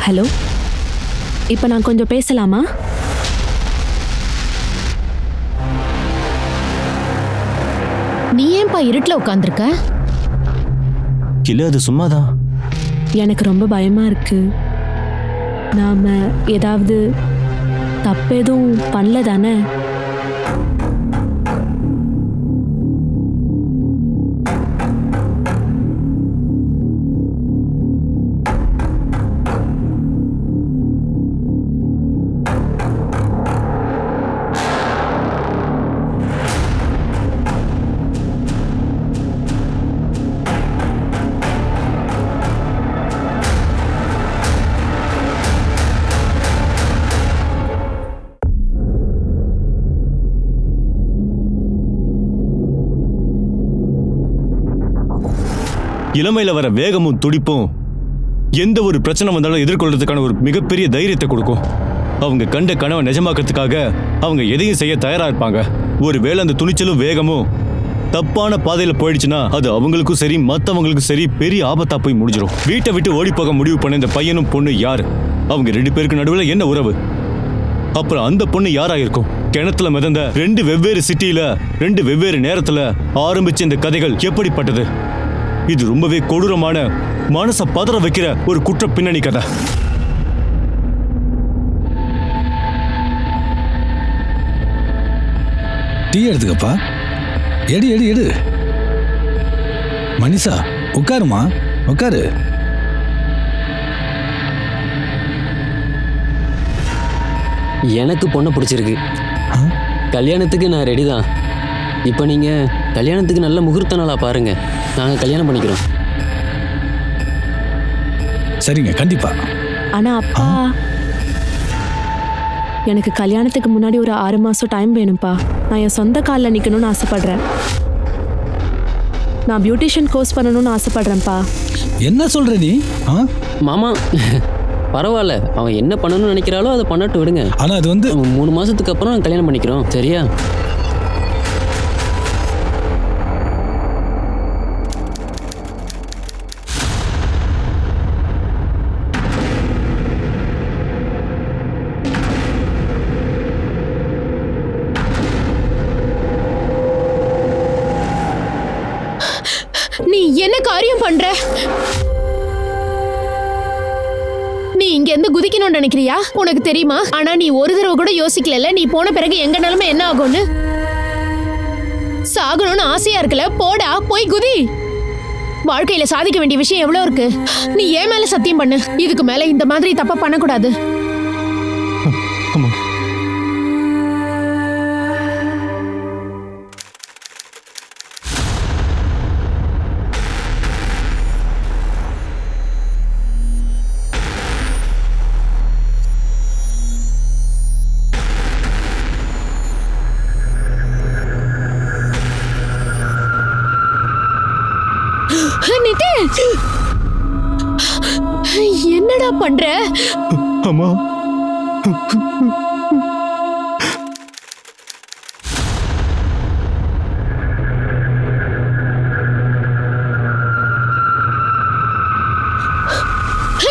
Hello, இப்போ நான் கொஞ்சம் பேசலாமா? நீ ஏன்பா இருட்டில் உட்காந்துருக்க? இல்ல, அது சும்மாதான். எனக்கு ரொம்ப பயமா இருக்கு. நாம ஏதாவது தப்பு எதுவும் பண்ணல தானே? இளமையில வர வேகமும் துடிப்பும் எந்த ஒரு பிரச்சனை வந்தாலும் எதிர்கொள்றதுக்கான ஒரு மிகப்பெரிய தைரியத்தை கொடுக்கும். அவங்க கண்ட கனவை நிஜமாக்கிறதுக்காக அவங்க எதையும் செய்ய தயாரா இருப்பாங்க. ஒருவேளை அந்த துணிச்சலும் வேகமும் தப்பான பாதையில போயிடுச்சுன்னா அது அவங்களுக்கும் சரி மற்றவங்களுக்கும் சரி பெரிய ஆபத்தா போய் முடிஞ்சிடும். வீட்டை விட்டு ஓடி போக முடிவு பண்ண இந்த பையனும் பொண்ணு யாரு? அவங்க 2 பேருக்கு நடுவில் என்ன உறவு? அப்புறம் அந்த பொண்ணு யாரா இருக்கும்? கிணத்துல மிதந்த 2 வெவ்வேறு சிட்டியில 2 வெவ்வேறு நேரத்துல ஆரம்பிச்ச இந்த கதைகள் எப்படிப்பட்டது? இது ரொம்பவே கொடூரமான, மனச பதற வைக்கிற ஒரு குற்ற பின்னணி கதை. டீ எடுத்துக்கப்பா. எடு எடு எடு. மனிஷா, உட்காருமா, உட்காரு. எனக்கு பொண்ணை பிடிச்சிருக்கு. கல்யாணத்துக்கு நான் ரெடி தான். இப்போ நீங்கள் கல்யாணத்துக்கு நல்ல முகூர்த்த நாளாக பாருங்கள். நாங்கள் கல்யாணம் பண்ணிக்கிறோம். சரிங்க, கண்டிப்பா. ஆனா அப்பா, எனக்கு கல்யாணத்துக்கு முன்னாடி ஒரு 6 மாசம் டைம் வேணும்ப்பா. நான் என் சொந்த காலில் நிற்கணும்னு ஆசைப்படுறேன். நான் பியூட்டிஷியன் கோர்ஸ் பண்ணணும்னு ஆசைப்படுறேன்ப்பா. என்ன சொல்ற நீ? மாமா பரவாயில்ல, அவன் என்ன பண்ணணும்னு நினைக்கிறாளோ அதை பண்ணட்டு விடுங்க. ஆனால் அது வந்து 3 மாதத்துக்கு அப்புறம் நாங்கள் கல்யாணம் பண்ணிக்கிறோம். சரியா? நீ என்ன காரியம் பண்ற? நீ இங்க இருந்து குதிக்கணும்னு நினைக்கிறியா? உனக்கு தெரியுமா? ஆனா நீ ஒரு தடவை கூட யோசிக்கல நீ போன பிறகு எங்க நிலைமை என்ன ஆகும்னு. சாகணும்னு ஆசையா இருக்குல்ல, போடா போய் குதி. வாழ்க்கையில சாதிக்க வேண்டிய விஷயம் எவ்வளவு இருக்கு. நீ ஏன் மேல சத்தியம் பண்ணு, இதுக்கு மேல இந்த மாதிரி தப்பா பண்ணக்கூடாது. என்னடா பண்ற? அம்மா,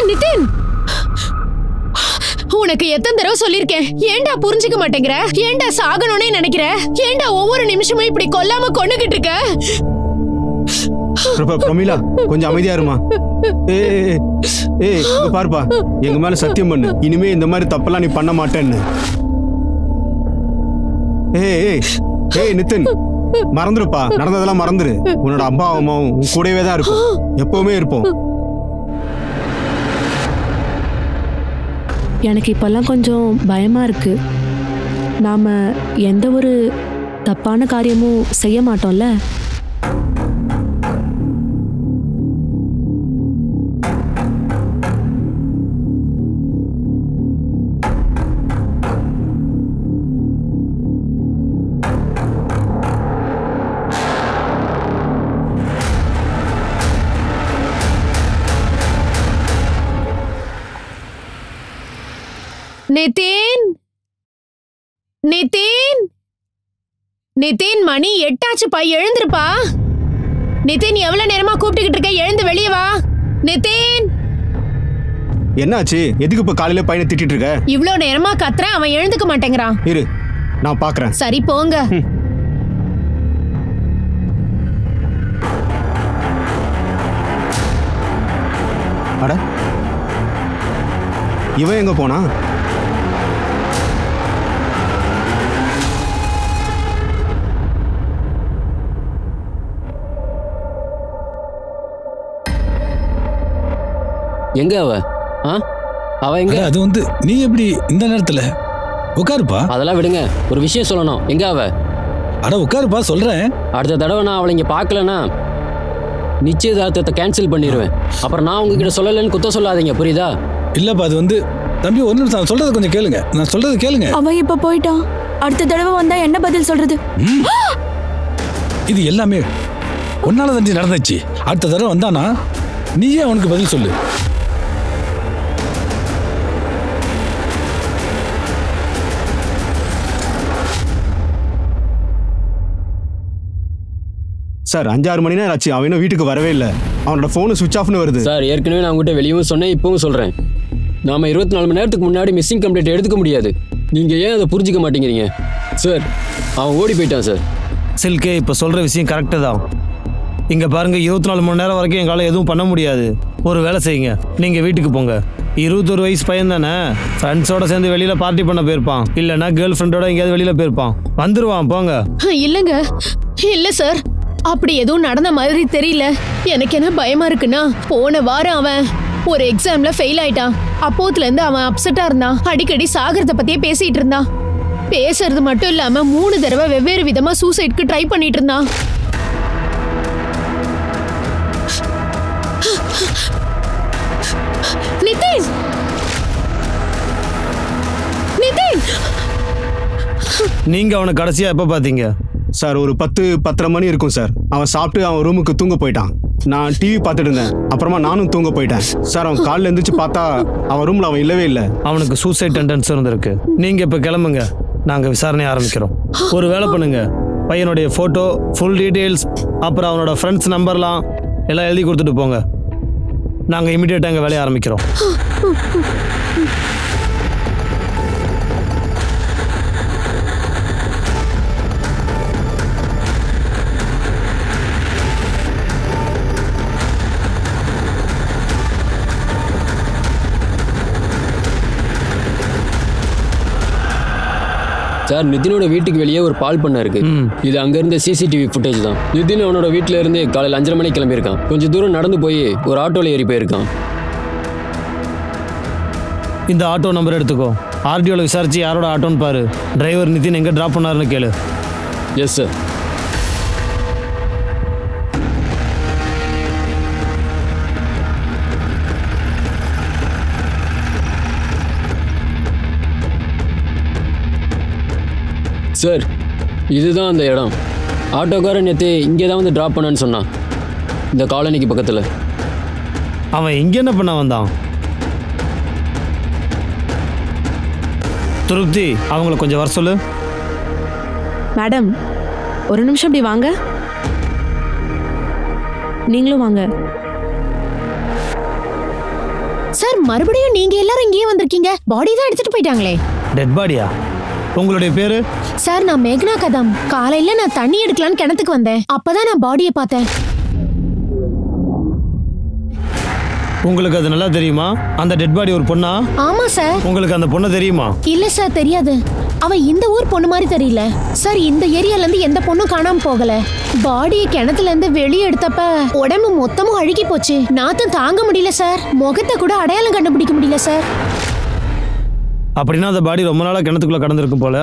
நிதின், உனக்கு எத்தனை தடவை சொல்லிருக்கேன், ஏன்டா புரிஞ்சுக்க மாட்டேங்கிற? ஏன்டா சாகணும்னே நினைக்கிற? ஏன்டா ஒவ்வொரு நிமிஷமும் இப்படி கொல்லாம கொன்னுகிட்டு இருக்க? பிரமிளா, கொஞ்சம் அமைதியா இருமா. பாருப்பா, எங்க மேல சத்தியம் பண்ணு, இனிமே இந்த மாதிரி தப்பெல்லாம் நீ பண்ண மாட்டேன்னு. நிதின், மறந்துருப்பா, நடந்ததெல்லாம் மறந்துரு. உன்னோட அப்பா அம்மாவும் உன் கூடவே தான் இருக்கும், எப்பவுமே இருப்போம். எனக்கு இப்பெல்லாம் கொஞ்சம் பயமா இருக்கு. நாம எந்த ஒரு தப்பான காரியமும் செய்ய மாட்டோம்ல. நிதின், நிதின், நிதின், மணி 8 ஆச்சுப்பா, எழுந்திருப்பா. நிதின், எவ்வளவு நேரமா கூப்பிட்டுக்கிட்டு இருக்க? எழுந்து வெளியே வா. நிதின், என்னாச்சு? எதுக்கு இப்ப காலையில பையனை திட்டிட்டு இருக்க? இவ்ளோ நேரமா கத்துறேன், அவன் எழுந்துக்க மாட்டேங்கிறான். இரு, நான் பாக்குறேன். சரி போங்க. அட, இவன் எங்க போனா? எங்க அவ? அவ எங்க? அது வந்து நீ எப்படி இந்த நேரத்துல? உட்காருப்பா. அதெல்லாம் விடுங்க, ஒரு விஷயம் சொல்லணும். எங்க அவ? அட உட்காருப்பா, சொல்றேன். அடுத்த தடவை நான் அவளை இங்க பார்க்கலன்னா நிச்சயதார்த்தத்தை கேன்சல் பண்ணிடுவேன். அப்புறம் நான் உங்ககிட்ட சொல்லலைன்னு குத்தம் சொல்லாதீங்க, புரியுதா? இல்லப்பா, அது வந்து தம்பி ஒரு நிமிஷம், நான் சொல்றது கொஞ்சம் கேளுங்க. நான் சொல்றது கேளுங்க. அவன் இப்ப போயிட்டான். அடுத்த தடவை வந்தா என்ன பதில் சொல்றது? இது எல்லாமே ஒன்னால தண்டி நடந்துச்சு. அடுத்த தடவை வந்தானா நீயே அவனுக்கு பதில் சொல்லு. சார் 5-6 மணி நேரம் ஆச்சு, அவன் இன்னும் வீட்டுக்கு வரவே இல்லை. அவனோட ஃபோனு சுவிட்ச் ஆஃப்னு வருது. சார், ஏற்கனவே நான் உங்ககிட்ட வெளியவும் சொன்னேன், இப்பவும் சொல்றேன். நாம 24 மணி நேரத்துக்கு முன்னாடி மிஸ்ஸிங் கம்ப்ளைண்ட் எடுத்துக்க முடியாது. நீங்க ஏன் அதை புரிஞ்சுக்க மாட்டேங்கிறீங்க? சார், அவன் ஓடி போயிட்டான் சார். சில்கே, இப்போ சொல்கிற விஷயம் கரெக்டு தான். இங்கே பாருங்கள், 24 மணி நேரம் வரைக்கும் எங்களால் எதுவும் பண்ண முடியாது. ஒரு வேலை செய்யுங்க, நீங்கள் வீட்டுக்கு போங்க. 21 வயசு பையன் தானே, ஃப்ரெண்ட்ஸோட சேர்ந்து வெளியில் பார்ட்டி பண்ண போயிருப்பான். இல்லைன்னா கேர்ள் ஃப்ரெண்டோட எங்கேயாவது வெளியில் போயிருப்பான். வந்துருவான், போங்க. இல்லைங்க, இல்லை சார், அப்படி எதுவும் நடந்த மாதிரி தெரியல. எனக்கு என்ன பயமா இருக்குன்னா, போன வாரம் அவன் ஒரு எக்ஸாம்ல ஃபெயில் ஆயிட்டான். அப்போத்துல இருந்து அவன் அப்செட்டா இருந்தான். அடிக்கடி சாகரத்தை பத்தியே பேசிட்டு இருந்தான். பேசுறது மட்டும் இல்லாம 3 தடவை வெவ்வேறு விதமா சூசைட்க்கு ட்ரை பண்ணிட்டு இருந்தான். நிதின், நிதின், நீங்கள் அவனை கடைசியாக எப்போ பார்த்தீங்க? சார், ஒரு 10-10:30 மணி இருக்கும் சார். அவன் சாப்பிட்டு அவன் ரூமுக்கு தூங்க போயிட்டான். நான் டிவி பார்த்துட்டு இருந்தேன். அப்புறமா நானும் தூங்க போயிட்டேன் சார். அவன் காலைல எழுந்திரிச்சு பார்த்தா அவன் ரூம்ல அவன் இல்லவே இல்லை. அவனுக்கு சூசைட் டெண்டன்ஸ் இருந்திருக்கு. நீங்கள் இப்போ கிளம்புங்க, நாங்கள் விசாரணை ஆரம்பிக்கிறோம். ஒரு வேலை பண்ணுங்க, பையனுடைய ஃபோட்டோ, ஃபுல் டீட்டெயில்ஸ், அப்புறம் அவனோட ஃப்ரெண்ட்ஸ் நம்பர்லாம் எல்லாம் எழுதி கொடுத்துட்டு போங்க. நாங்கள் இமீடியட்டாக எங்கள் வேலையை ஆரம்பிக்கிறோம். சார், நிதினோட வீட்டுக்கு வெளியே ஒரு பால் பண்ண இருக்கு. இது அங்க இருந்த சிசிடிவி ஃபுட்டேஜ் தான். நிதின் அவனோட வீட்டுல இருந்து காலையில் 5:30 மணிக்கு கிளம்பியிருக்கான். கொஞ்சம் தூரம் நடந்து போய் ஒரு ஆட்டோல ஏறி போயிருக்கான். இந்த ஆட்டோ நம்பர் எடுத்துக்கோ. ஆர்டிஓவில் விசாரிச்சு யாரோட ஆட்டோன்னு பாரு. டிரைவர் நிதின் எங்கே ட்ராப் பண்ணாருன்னு கேளு. Yes sir. சார், இதுதான் அந்த இடம். ஆட்டோக்காரன் நேற்று இங்கே தான் வந்து ட்ராப் பண்ணான்னு சொன்னான், இந்த காலனிக்கு பக்கத்தில். அவன் இங்கே என்ன பண்ண வந்தான்? திருப்தி, அவங்கள கொஞ்சம் வர சொல்லு. மேடம், ஒரு நிமிஷம் இப்படி வாங்க. நீங்களும் வாங்க. சார், மறுபடியும் நீங்க எல்லாரும் இங்கேயே வந்திருக்கீங்க. பாடி தான் எடுத்துட்டு போயிட்டாங்களே. டெட் பாடியா? உங்களுடைய பேரு? சார், நான் மேக்னா கதம். காலையில நான் தண்ணி எடுக்கலான்னு கிணத்துக்கு வந்தேன். அப்பதான் நான் பாடியை பார்த்தேன். உங்களுக்கு அது நல்லா தெரியுமா? அந்த டெட் பாடி ஒரு பொண்ணா? ஆமா சார். உங்களுக்கு அந்த பொண்ணு தெரியுமா? இல்ல சார், தெரியாது. அவ இந்த ஊர் பொண்ணு மாதிரி தெரியல சார். இந்த ஏரியால இருந்து எந்த பொண்ணும் காணாம போகல. பாடியை கிணத்துல இருந்து வெளியே எடுத்தப்ப உடம்பு மொத்தமும் அழுகி போச்சு. நாத்தம் தாங்க முடியல சார். முகத்தை கூட அடையாளம் கண்டுபிடிக்க முடியல சார். அப்படின்னா அந்த பாடி ரொம்ப நாளாக கிணத்துக்குள்ளே கடந்திருக்கும் போல.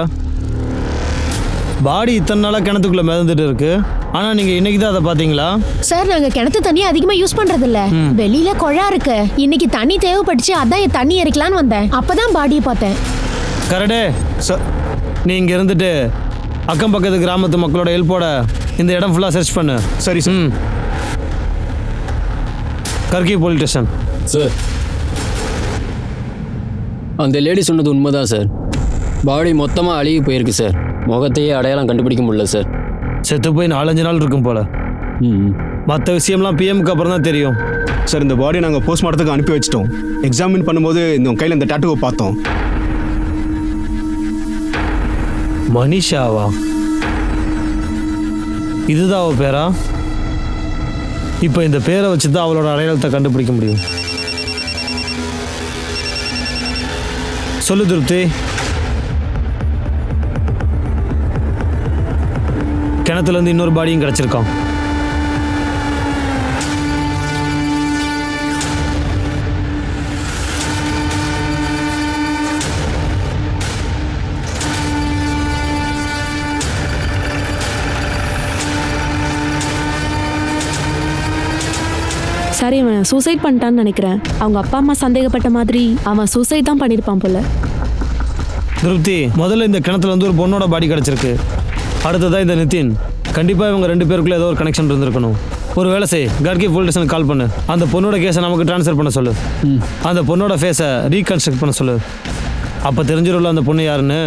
பாடி இத்தனை நாளாக கிணத்துக்குள்ளே மிதந்துட்டு இருக்கு. ஆனால் நீங்கள் இன்னைக்கு தான் அதை பார்த்தீங்களா? சார், நாங்கள் கிணத்து தண்ணியை அதிகமாக யூஸ் பண்ணுறது இல்லை. வெளியில குழா இருக்கு. இன்னைக்கு தண்ணி தேவைப்பட்டுச்சு, அதான் என் தண்ணி இறக்கலான்னு வந்தேன். அப்பதான் பாடியை பார்த்தேன். கரெக்டே சார். நீ இங்கே இருந்துட்டு அக்கம் பக்கத்து கிராமத்து மக்களோட ஹெல்ப்போட இந்த இடம் ஃபுல்லாக சர்ச் பண்ணு. சரி சார். கர்கி போலீஸ் ஸ்டேஷன். சார், அந்த லேடி சொன்னது உண்மைதான் சார். பாடி மொத்தமாக அழுகி போயிருக்கு சார். முகத்தையே அடையாளம் கண்டுபிடிக்க முடியல சார். செத்து போய் 4-5 நாள் இருக்கும் போல. மற்ற விஷயம்லாம் பிஎம்க்கு அப்புறம் தான் தெரியும். சார் இந்த பாடியை நாங்கள் போஸ்ட்மார்ட்டத்துக்கு அனுப்பி வச்சிட்டோம். எக்ஸாமின் பண்ணும்போது இந்த கையில் இந்த டாட்டூவை பார்த்தோம். மனிஷாவா? இதுதான் அவள் பேரா? இப்போ இந்த பேரை வச்சு தான் அவளோட அடையாளத்தை கண்டுபிடிக்க முடியும். சொல்லு திருப்தி. கிணத்துலேருந்து இன்னொரு பாடியும் கிடச்சிருக்கான். சரி, அவன் சூசைட் பண்ணிட்டான்னு நினைக்கிறேன். அவங்க அப்பா அம்மா சந்தேகப்பட்ட மாதிரி அவன் சூசைட் தான் பண்ணியிருப்பான் போல. திருப்தி, முதல்ல இந்த கிணத்துல வந்து ஒரு பொண்ணோட பாடி கிடச்சிருக்கு. அடுத்ததான் இந்த நிதின். கண்டிப்பாக இவங்க 2 பேருக்குள்ள ஏதோ ஒரு கனெக்ஷன் இருந்திருக்கணும். ஒரு வேலை செய், கார்கி போலீஸ் ஸ்டேஷனுக்கு கால் பண்ணு. அந்த பொண்ணோட கேஸை நமக்கு ட்ரான்ஸ்ஃபர் பண்ண சொல்லு. அந்த பொண்ணோட ஃபேஸை ரீகன்ஸ்ட்ரக்ட் பண்ண சொல்லு. அப்போ தெரிஞ்சிடும்ல அந்த பொண்ணு யாருன்னு.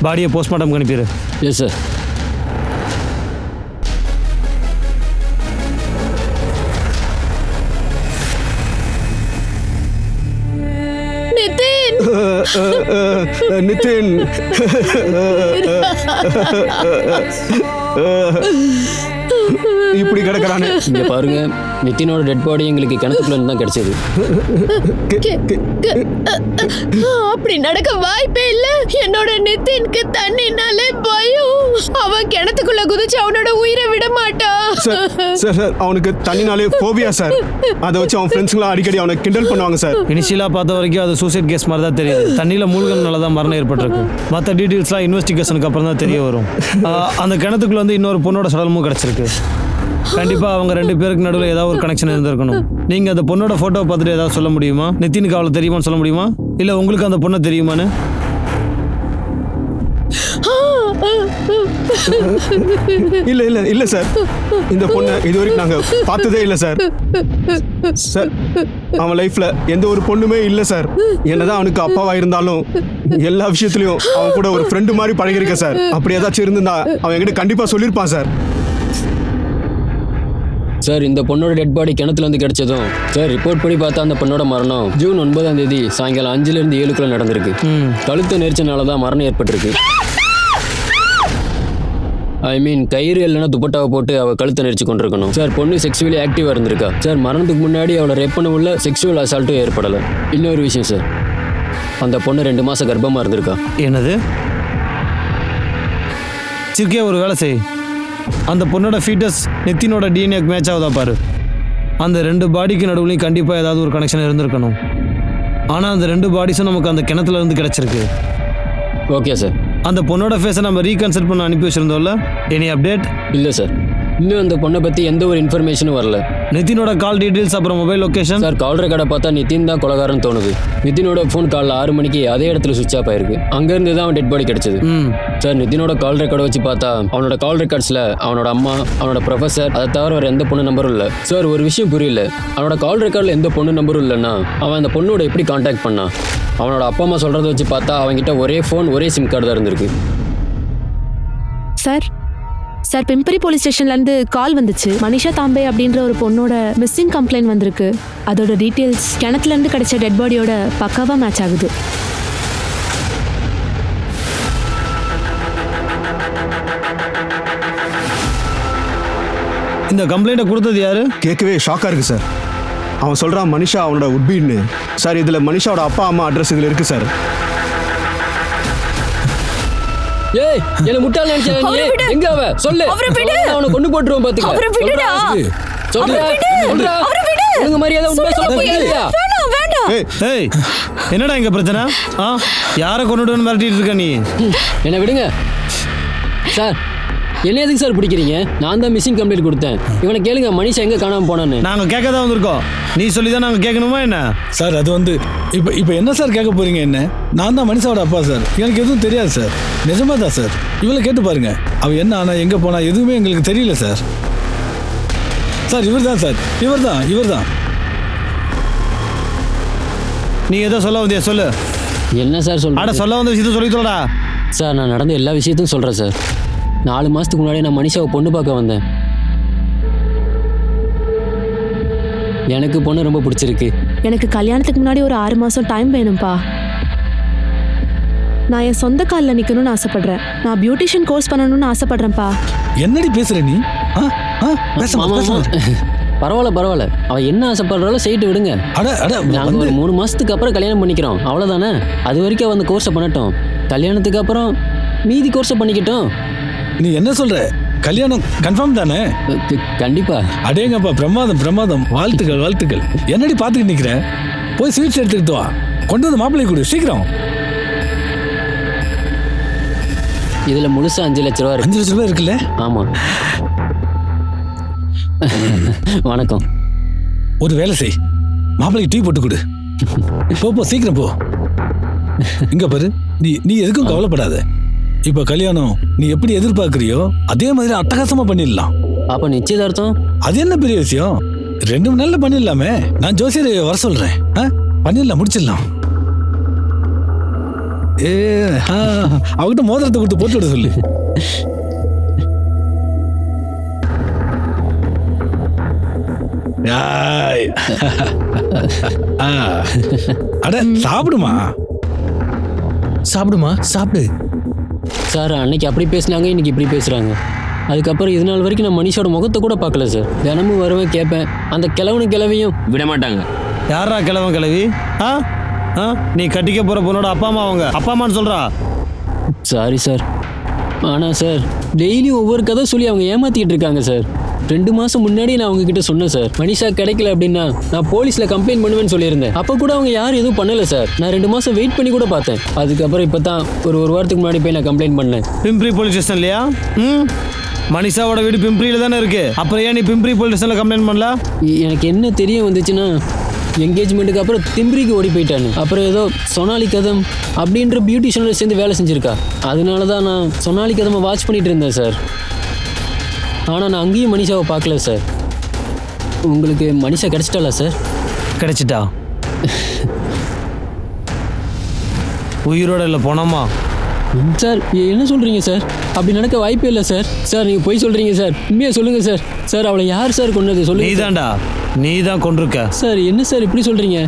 பாடியை போஸ்ட்மார்ட்டம் அனுப்பிடு. Yes sir. நிதின் இப்படி கிடக்குறானே. இங்க பாருங்க, நிதினோட டெட் பாடி எங்களுக்கு கிணத்துக்குள்ள தான் கிடைச்சது. அப்படி நடக்க வாய்ப்பே இல்ல. என்னோட நிதினுக்கு தண்ணினாலே பயம். அவன் கிணத்துக்குள்ள குதிச்சு அவனோட உயிரை விட மாட்டான். சார் அவனுக்கு தண்ணினாலே போபியா சார். அதை வச்சு அவன் ஃப்ரெண்ட்ஸ்லாம் அடிக்கடி அவனை கிண்டல் பண்ணுவாங்க சார். இனிஷியலாக பார்த்த வரைக்கும் அது சூசைட் கேஸ் மாதிரி தான் தெரியுது. தண்ணியில் மூழ்கனால தான் மரணம் ஏற்பட்டிருக்கு. மற்ற டீட்டெயில்ஸ்லாம் இன்வெஸ்டிகேஷனுக்கு அப்புறம் தான் தெரிய வரும். அந்த கிணத்துக்குள்ள வந்து இன்னொரு பொண்ணோட சடலமும் கிடச்சிருக்கு. கண்டிப்பாக அவங்க 2 பேருக்கு நடுவில் ஏதாவது ஒரு கனெக்ஷன் இருந்திருக்கணும். நீங்கள் அந்த பொண்ணோட ஃபோட்டோவை பார்த்துட்டு ஏதாவது சொல்ல முடியுமா? நிதினுக்கு அவளை தெரியுமான்னு சொல்ல முடியுமா? இல்லை உங்களுக்கு அந்த பொண்ணை தெரியுமான்னு? இல்ல இல்ல இல்ல சார், இந்த பொண்ணை இதுவரைக்கும் நாங்க பார்த்ததே இல்லை சார். சார் அவன் லைஃப்ல எந்த ஒரு பொண்ணுமே இல்லை சார். என்னதான் அவனுக்கு அப்பாவா இருந்தாலும் எல்லா விஷயத்துலயும் அவன் கூட ஒரு ஃப்ரெண்டு மாதிரி பழகிருக்க சார். அப்படி ஏதாச்சும் இருந்தா அவன் என்கிட்ட கண்டிப்பா சொல்லியிருப்பான் சார். சார், இந்த பொண்ணோட டெட் பாடி கிணத்துல வந்து கிடைச்சதும் சார் ரிப்போர்ட் படி பார்த்தா அந்த பொண்ணோட மரணம் ஜூன் 9ஆம் தேதி சாயங்காலம் 5லேருந்து 7க்குள்ள நடந்திருக்கு. கழுத்து நெரிச்சனால தான் மரணம் ஏற்பட்டிருக்கு. ஐ மீன் கயிறு இல்லைன்னா துப்பட்டாவை போட்டு அவள் கழுத்தை நெரிச்சு கொண்டிருக்கணும். சார் பொண்ணு செக்ஷுவலி ஆக்டிவாக இருந்திருக்கா. சார் மரணத்துக்கு முன்னாடி அவளை ரேப் பண்ண உள்ள செக்ஷுவல் அசால்ட்டும் ஏற்படலை. இன்னொரு விஷயம் சார், அந்த பொண்ணு 2 மாதம் கர்ப்பமாக இருந்திருக்கா. என்னது? சிக்கே ஒரு வேலை செய், அந்த பொண்ணோட ஃபீட்டஸ் நிதினோட டிஎன்ஏக்கு மேட்ச் ஆகுதா பாரு. அந்த 2 பாடிக்கு நடுவுலையும் கண்டிப்பாக ஏதாவது ஒரு கனெக்ஷன் இருந்திருக்கணும். ஆனால் அந்த 2 பாடிஸும் நமக்கு அந்த கிணத்துல இருந்து கிடச்சிருக்கு. Okay sir. அந்த பொண்ணோட ஃபேஸை நம்ம ரீகன்சல்ட் பண்ண அனுப்பி வச்சிருந்தோம்ல, எனி அப்டேட்? இல்லை சார், இன்னும் அந்த பொண்ணை பற்றி எந்த ஒரு இன்ஃபர்மேஷனும் வரல. நிதினோட கால் டீட்டெயில்ஸ் அப்புறம் மொபைல் லொக்கேஷன்? சார் கால் ரெக்கார்டை பார்த்தா நிதின் தான் கொலகாரன்னு தோணுது. நிதினோட ஃபோன் காலைல 6 மணிக்கு அதே இடத்துல சுவிட்ச் ஆஃப் ஆயிருக்கு. அங்கேருந்து தான் அவன் டெட் பாடி கிடைச்சது. சார் நிதினோட கால் ரெக்கார்டை வச்சு பார்த்தா அவனோட கால் ரெக்கார்ட்ஸில் அவனோட அம்மா, அவனோட ப்ரொஃபஸர், அதை தவிர வேறு எந்த பொண்ணு நம்பரும் இல்லை. சார் ஒரு விஷயம் புரியல, அவனோட கால் ரெக்கார்டில் எந்த பொண்ணு நம்பரும் இல்லைன்னா அவன் அந்த பொண்ணோட எப்படி கான்டாக்ட் பண்ணான்? அவனோட அப்பா அம்மா சொல்கிறத வச்சு பார்த்தா அவன்கிட்ட ஒரே ஃபோன் ஒரே சிம் கார்டு தான் இருந்திருக்கு. சார் பிம்பரி போலீஸ் ஸ்டேஷன்லேருந்து கால் வந்துச்சு. மனிஷா தாம்பே அப்படின்ற ஒரு பொண்ணோட மிஸ்ஸிங் கம்ப்ளைண்ட் வந்திருக்கு. அதோட டீட்டெயில்ஸ் கிணத்துலேருந்து கிடைச்ச டெட் பாடியோட பக்காவாக மேட்ச் ஆகுது. இந்த கம்ப்ளைண்ட்டை கொடுத்தது யாரு? கேட்கவே ஷாக்காக இருக்கு சார். அவன் சொல்கிறான் மனிஷா அவனோட உட்பீன்னு. சார் இதில் மனிஷாவோட அப்பா அம்மா அட்ரஸ் இதில் இருக்கு சார். ஏய் என்ன முட்டாள் நினைச்சேன் நீ? எங்க அவ? சொல்லு. அவனை கொண்டு போட்டுருவோம் பாத்துக்க. சொல்லுடா. உங்க மரியாதை உண்மை சொல்ல போறியா? ஏய் என்னடா இங்க பிரச்சனை? யாரை கொண்டுடுன்னு மிரட்டிட்டு இருக்க நீ? என்ன விடுங்க சார். என்ன எதுக்கு சார் பிடிக்கிறீங்க? நான் தான் மிஸ்ஸிங் கம்ப்ளைண்ட் கொடுத்தேன். இவனை கேளுங்க மனிஷா எங்கே காணாமல் போனான்னு. நாங்கள் கேட்க தான் வந்திருக்கோம். நீ சொல்லி தான் நாங்கள் கேட்கணுமா என்ன? சார் அது வந்து இப்போ என்ன சார் கேட்க போறீங்க? என்ன, நான் தான் மனிஷாவோட அப்பா சார். எனக்கு எதுவும் தெரியாது சார். நிஜமா தான் சார். இவளை கேட்டு பாருங்க. அவள் என்ன ஆனா எங்கே போனா எதுவுமே எங்களுக்கு தெரியல சார். சார் இவர் தான் சார். இவர் தான். நீ ஏதோ சொல்ல வந்தியா? சொல்லு. என்ன சார் சொல்ற? சொல்ல வந்த விஷயத்த சொல்லி சொல்லடா. சார் நான் நடந்த எல்லா விஷயத்தையும் சொல்கிறேன் சார். 4 மாதத்துக்கு முன்னாடி நான் மனிஷாவை பொண்ணு பார்க்க வந்தேன். எனக்கு பொண்ணு ரொம்ப பிடிச்சிருக்கு. எனக்கு கல்யாணத்துக்கு முன்னாடி ஒரு 6 மாசம் டைம் வேணும்ப்பா. நான் என் சொந்த காலில் நிற்கணும்னு ஆசைப்படுறேன். நான் பியூட்டிஷியன் கோர்ஸ் பண்ணணும்னு ஆசைப்படுறேன்ப்பா. என்னடி பேசுற நீ? பரவாயில்ல. அவ என்ன ஆசைப்படுறாலும் செய்யிட்டு விடுங்க. நாங்க ஒரு 3 மாசத்துக்கு அப்புறம் கல்யாணம் பண்ணிக்கிறோம், அவ்வளவுதானே. அது வரைக்கும் அந்த கோர்ஸை பண்ணட்டும். கல்யாணத்துக்கு அப்புறம் மீதி கோர்ஸை பண்ணிக்கிட்டோம். நீ என்ன சொல்ற? கல்யாணம் கன்ஃபார்ம் தானே? கண்டிப்பா. அடேங்கப்பா, பிரமாதம். வாழ்த்துக்கள். என்னடி பாத்துக்கிட்டு நிக்கிற? போய் ஸ்வீட்ஸ் எடுத்துக்கிட்டு வா. கொண்டு வந்து மாப்பிள்ளை கொடு சீக்கிரம். இதுல முழுசா 5 லட்ச ரூபா இருக்கு. 5 லட்ச ரூபா இருக்குல்ல? ஆமா. வணக்கம். ஒரு வேலை செய், மாப்பிள்ளைக்கு டீ போட்டு கொடு. போ சீக்கிரம் போ. இங்க பாரு, நீ எதுக்கும் கவலைப்படாத. இப்ப கல்யாணம் நீ எப்படி எதிர்பார்க்கறியோ அதே மாதிரி அட்டகாசமா பண்ணிடலாம். அப்ப நிச்சயதார்த்தம்? அது என்ன பெரிய விஷயம், 2 மணி நேரத்துல பண்ணிடலாமே. நான் ஜோசியரை வர சொல்றேன், பண்ணிடலாம், முடிச்சிடலாம். அவகிட்ட மோதிரத்தை கொடுத்து போட்டு விட சொல்லு. அட சாப்பிடுமா சாப்பிடு. சார், அன்னைக்கு அப்படி பேசினாங்க, இன்னைக்கு இப்படி பேசுறாங்க. அதுக்கப்புறம் இது நாள் வரைக்கும் நான் மனுஷோட முகத்தை கூட பார்க்கல சார். தினமும் வருவேன், கேட்பேன். அந்த கிழவியும் விட மாட்டாங்க. யாரா கிழவி? நீ கட்டிக்க போற பொண்ணோட அப்பா அம்மா அவங்க அப்பா அம்மான்னு சொல்றா. Sorry sir. ஆனா சார், டெய்லியும் ஒவ்வொரு கதை சொல்லி அவங்க ஏமாத்திக்கிட்டு இருக்காங்க சார். 2 மாசம் முன்னாடி நான் அவங்க கிட்ட சொன்னேன் சார், மனிஷா கிடைக்கல அப்படின்னா நான் போலீஸ்ல கம்ப்ளைண்ட் பண்ணுவேன்னு சொல்லியிருந்தேன். அப்ப கூட அவங்க யாரும் எதுவும் பண்ணல சார். நான் 2 மாசம் வெயிட் பண்ணி கூட பார்த்தேன். அதுக்கப்புறம் இப்பதான் ஒரு வாரத்துக்கு முன்னாடி போய் நான் கம்ப்ளைண்ட் பண்ணேன். பிம்பிரி போலீஸ் ஸ்டேஷன் இல்லையா? மனிஷாவோட வீடு பிம்பிரியில தானே இருக்கு. அப்புறம் ஏன் நீ பிம்பிரி போலீஸ் ஸ்டேஷன்ல கம்ப்ளைண்ட் பண்ணல? எனக்கு என்ன தெரிய வந்துச்சுன்னா, என்கேஜ்மெண்ட்டுக்கு அப்புறம் திம்பிரிக்கு ஓடி போயிட்டானு. அப்புறம் ஏதோ சொனாலி கதம் அப்படின்ற பியூட்டிஷியனோட சேர்ந்து வேலை செஞ்சுருக்கா. அதனால தான் நான் சொனாலி கதமை வாட்ச் பண்ணிட்டு இருந்தேன் சார். ஆனால் நான் அங்கேயும் மனிஷாவை பார்க்கல சார். உங்களுக்கு மனிஷா கிடைச்சிட்டாளா சார்? கிடைச்சிட்டா. உயிரோட இல்லை போனோமா சார்? என்ன சொல்கிறீங்க சார்? அப்படி நடக்க வாய்ப்பே இல்லை சார். சார், நீங்கள் போய் சொல்கிறீங்க சார். உண்மையாக சொல்லுங்கள் சார். சார், அவளை யார் சார் கொண்டது சொல்லுங்க. நீதான்டா, நீ தான் கொண்டிருக்க. சார், என்ன சார் இப்படி சொல்கிறீங்க?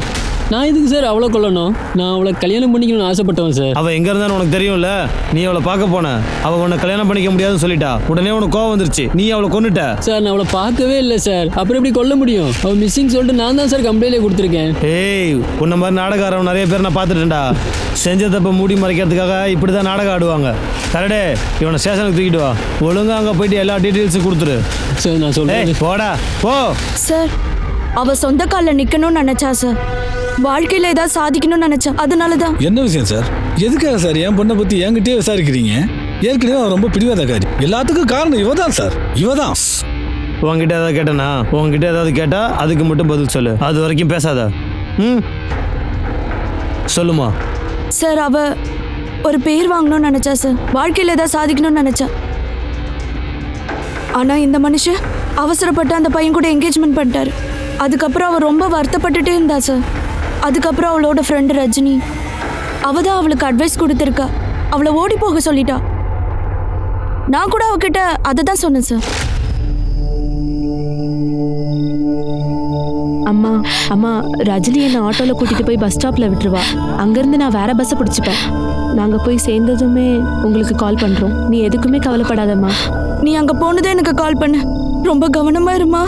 நான் எதுக்கு சார் அவளை கொல்லணும்? நான் அவளை கல்யாணம் பண்ணிக்கணும்னு ஆசைப்பட்டவன் சார். அவள் எங்கே இருந்தான்னு உனக்கு தெரியும்ல. நீ அவளை பார்க்க போன, அவள் உன்னை கல்யாணம் பண்ணிக்க முடியாதுன்னு சொல்லிட்டா. உடனே உனக்கு கோவம் வந்துருச்சு, நீ அவளை கொன்னுட்ட. சார், நான் அவளை பார்க்கவே இல்லை சார். அப்புறம் எப்படி கொல்ல முடியும்? அவள் மிஸ்ஸிங் சொல்லிட்டு நான் தான் சார் கம்ப்ளைண்ட்லேயே கொடுத்துருக்கேன். ஏய், உன்ன மாதிரி நாடகாரம் நிறைய பேர் நான் பார்த்துட்டேன்டா. செஞ்ச தப்ப மூடி மறைக்கிறதுக்காக இப்படி தான் நாடகம் ஆடுவாங்க. கரெக்டே, இவனை ஸ்டேஷனுக்கு தூக்கிட்டு வா. ஒழுங்காக அங்கே போயிட்டு எல்லா டீட்டெயில்ஸும் கொடுத்துரு. சார், நான் சொல்றேன். போடா போ. சார், அவ சொந்த காலில் நிற்கணும்னு நினைச்சா சார். வாழ்க்கையில் ஏதாவது சாதிக்கணும்னு நினைச்சா. அதனாலதான். என்ன விஷயம் சார்? எதுக்காக சார் என் பொண்ணை பற்றி என்கிட்டயே விசாரிக்கிறீங்க? ஏற்கனவே அவன் ரொம்ப பிடிவாதக்காரி. எல்லாத்துக்கும் காரணம் இவதான் சார், இவதான். உங்ககிட்ட ஏதாவது கேட்டனா? உங்ககிட்ட ஏதாவது கேட்டா அதுக்கு மட்டும் பதில் சொல்லு. அது வரைக்கும் பேசாத. சொல்லுமா. சார், அவ ஒரு பேர் வாங்கணும்னு நினைச்சா சார். வாழ்க்கையில் ஏதாவது சாதிக்கணும்னு நினைச்சா. ஆனா இந்த மனுஷன் அவசரப்பட்டு அந்த பையன் கூட என்கேஜ்மெண்ட் பண்ணிட்டாரு. அதுக்கப்புறம் அவள் ரொம்ப வருத்தப்பட்டுட்டே இருந்தா சார். அதுக்கப்புறம் அவளோட ஃப்ரெண்டு ரஜினி, அவ தான் அவளுக்கு அட்வைஸ் கொடுத்துருக்கா. அவளை ஓடி போக சொல்லிட்டா. நான் கூட அவகிட்ட அதை தான் சொன்னேன் சார். அம்மா ரஜினி என்னை ஆட்டோவில் கூட்டிகிட்டு போய் பஸ் ஸ்டாப்பில் விட்டுருவா. அங்கேருந்து நான் வேற பஸ்ஸை பிடிச்சிப்பேன். நாங்கள் போய் சேர்ந்ததுமே உங்களுக்கு கால் பண்ணுறோம். நீ எதுக்குமே கவலைப்படாதம்மா. நீ அங்கே போனதே எனக்கு கால் பண்ணு. ரொம்ப கவனமா இருமா.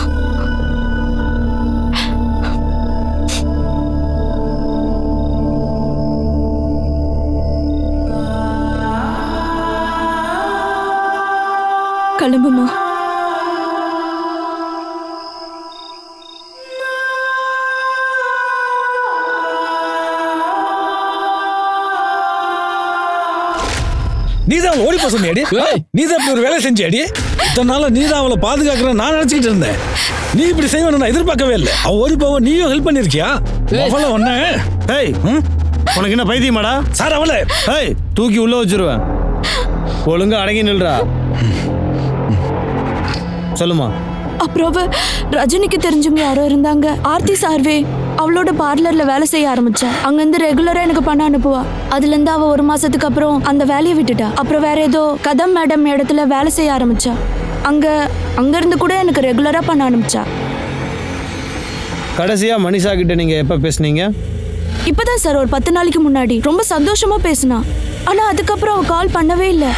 கிளம்புமா. நீதான் ஓடி போக சொன்னியாடி? நீதான் இப்படி ஒரு வேலை செஞ்சியாடி? இத்தனை நாள நீதான் அவளை பாதுகாக்கிற நான் நினைச்சுக்கிட்டு இருந்தேன். நீ இப்படி செய்வேன்னு நான் எதிர்பார்க்கவே இல்லை. அவ ஓடி போவ நீயும் ஹெல்ப் பண்ணிருக்கியா? அவளை ஒண்ணு. ஏய், உனக்கு என்ன பைத்தியமாடா? சார், அவளை தூக்கி உள்ள வச்சிருவேன். ஒழுங்கா அடங்கி நில்றா. சொல்லுமா. அப்புறம் ரஜினிக்கு தெரிஞ்சவங்க யாரோ இருந்தாங்க. ஆர்த்தி சார்வே அவளோட பார்லர்ல வேலை செய்ய ஆரம்பிச்சா. அங்கிருந்து ரெகுலரா எனக்கு பணம் அனுப்புவா. அதுல இருந்து அவ 1 மாசத்துக்கு அப்புறம் அந்த வேலையை விட்டுட்டா. அப்புறம் வேற ஏதோ கதம் மேடம் இடத்துல வேலை செய்ய ஆரம்பிச்சா. அங்க இருந்து கூட எனக்கு ரெகுலரா பணம் அனுப்பிச்சா. கடைசியாக மனிஷா கிட்ட நீங்கள் எப்போ பேசுனீங்க? இப்பதான் சார் ஒரு 10 நாளைக்கு முன்னாடி ரொம்ப சந்தோஷமா பேசினா. ஆனா அதுக்கப்புறம் அவ கால் பண்ணவே இல்லை.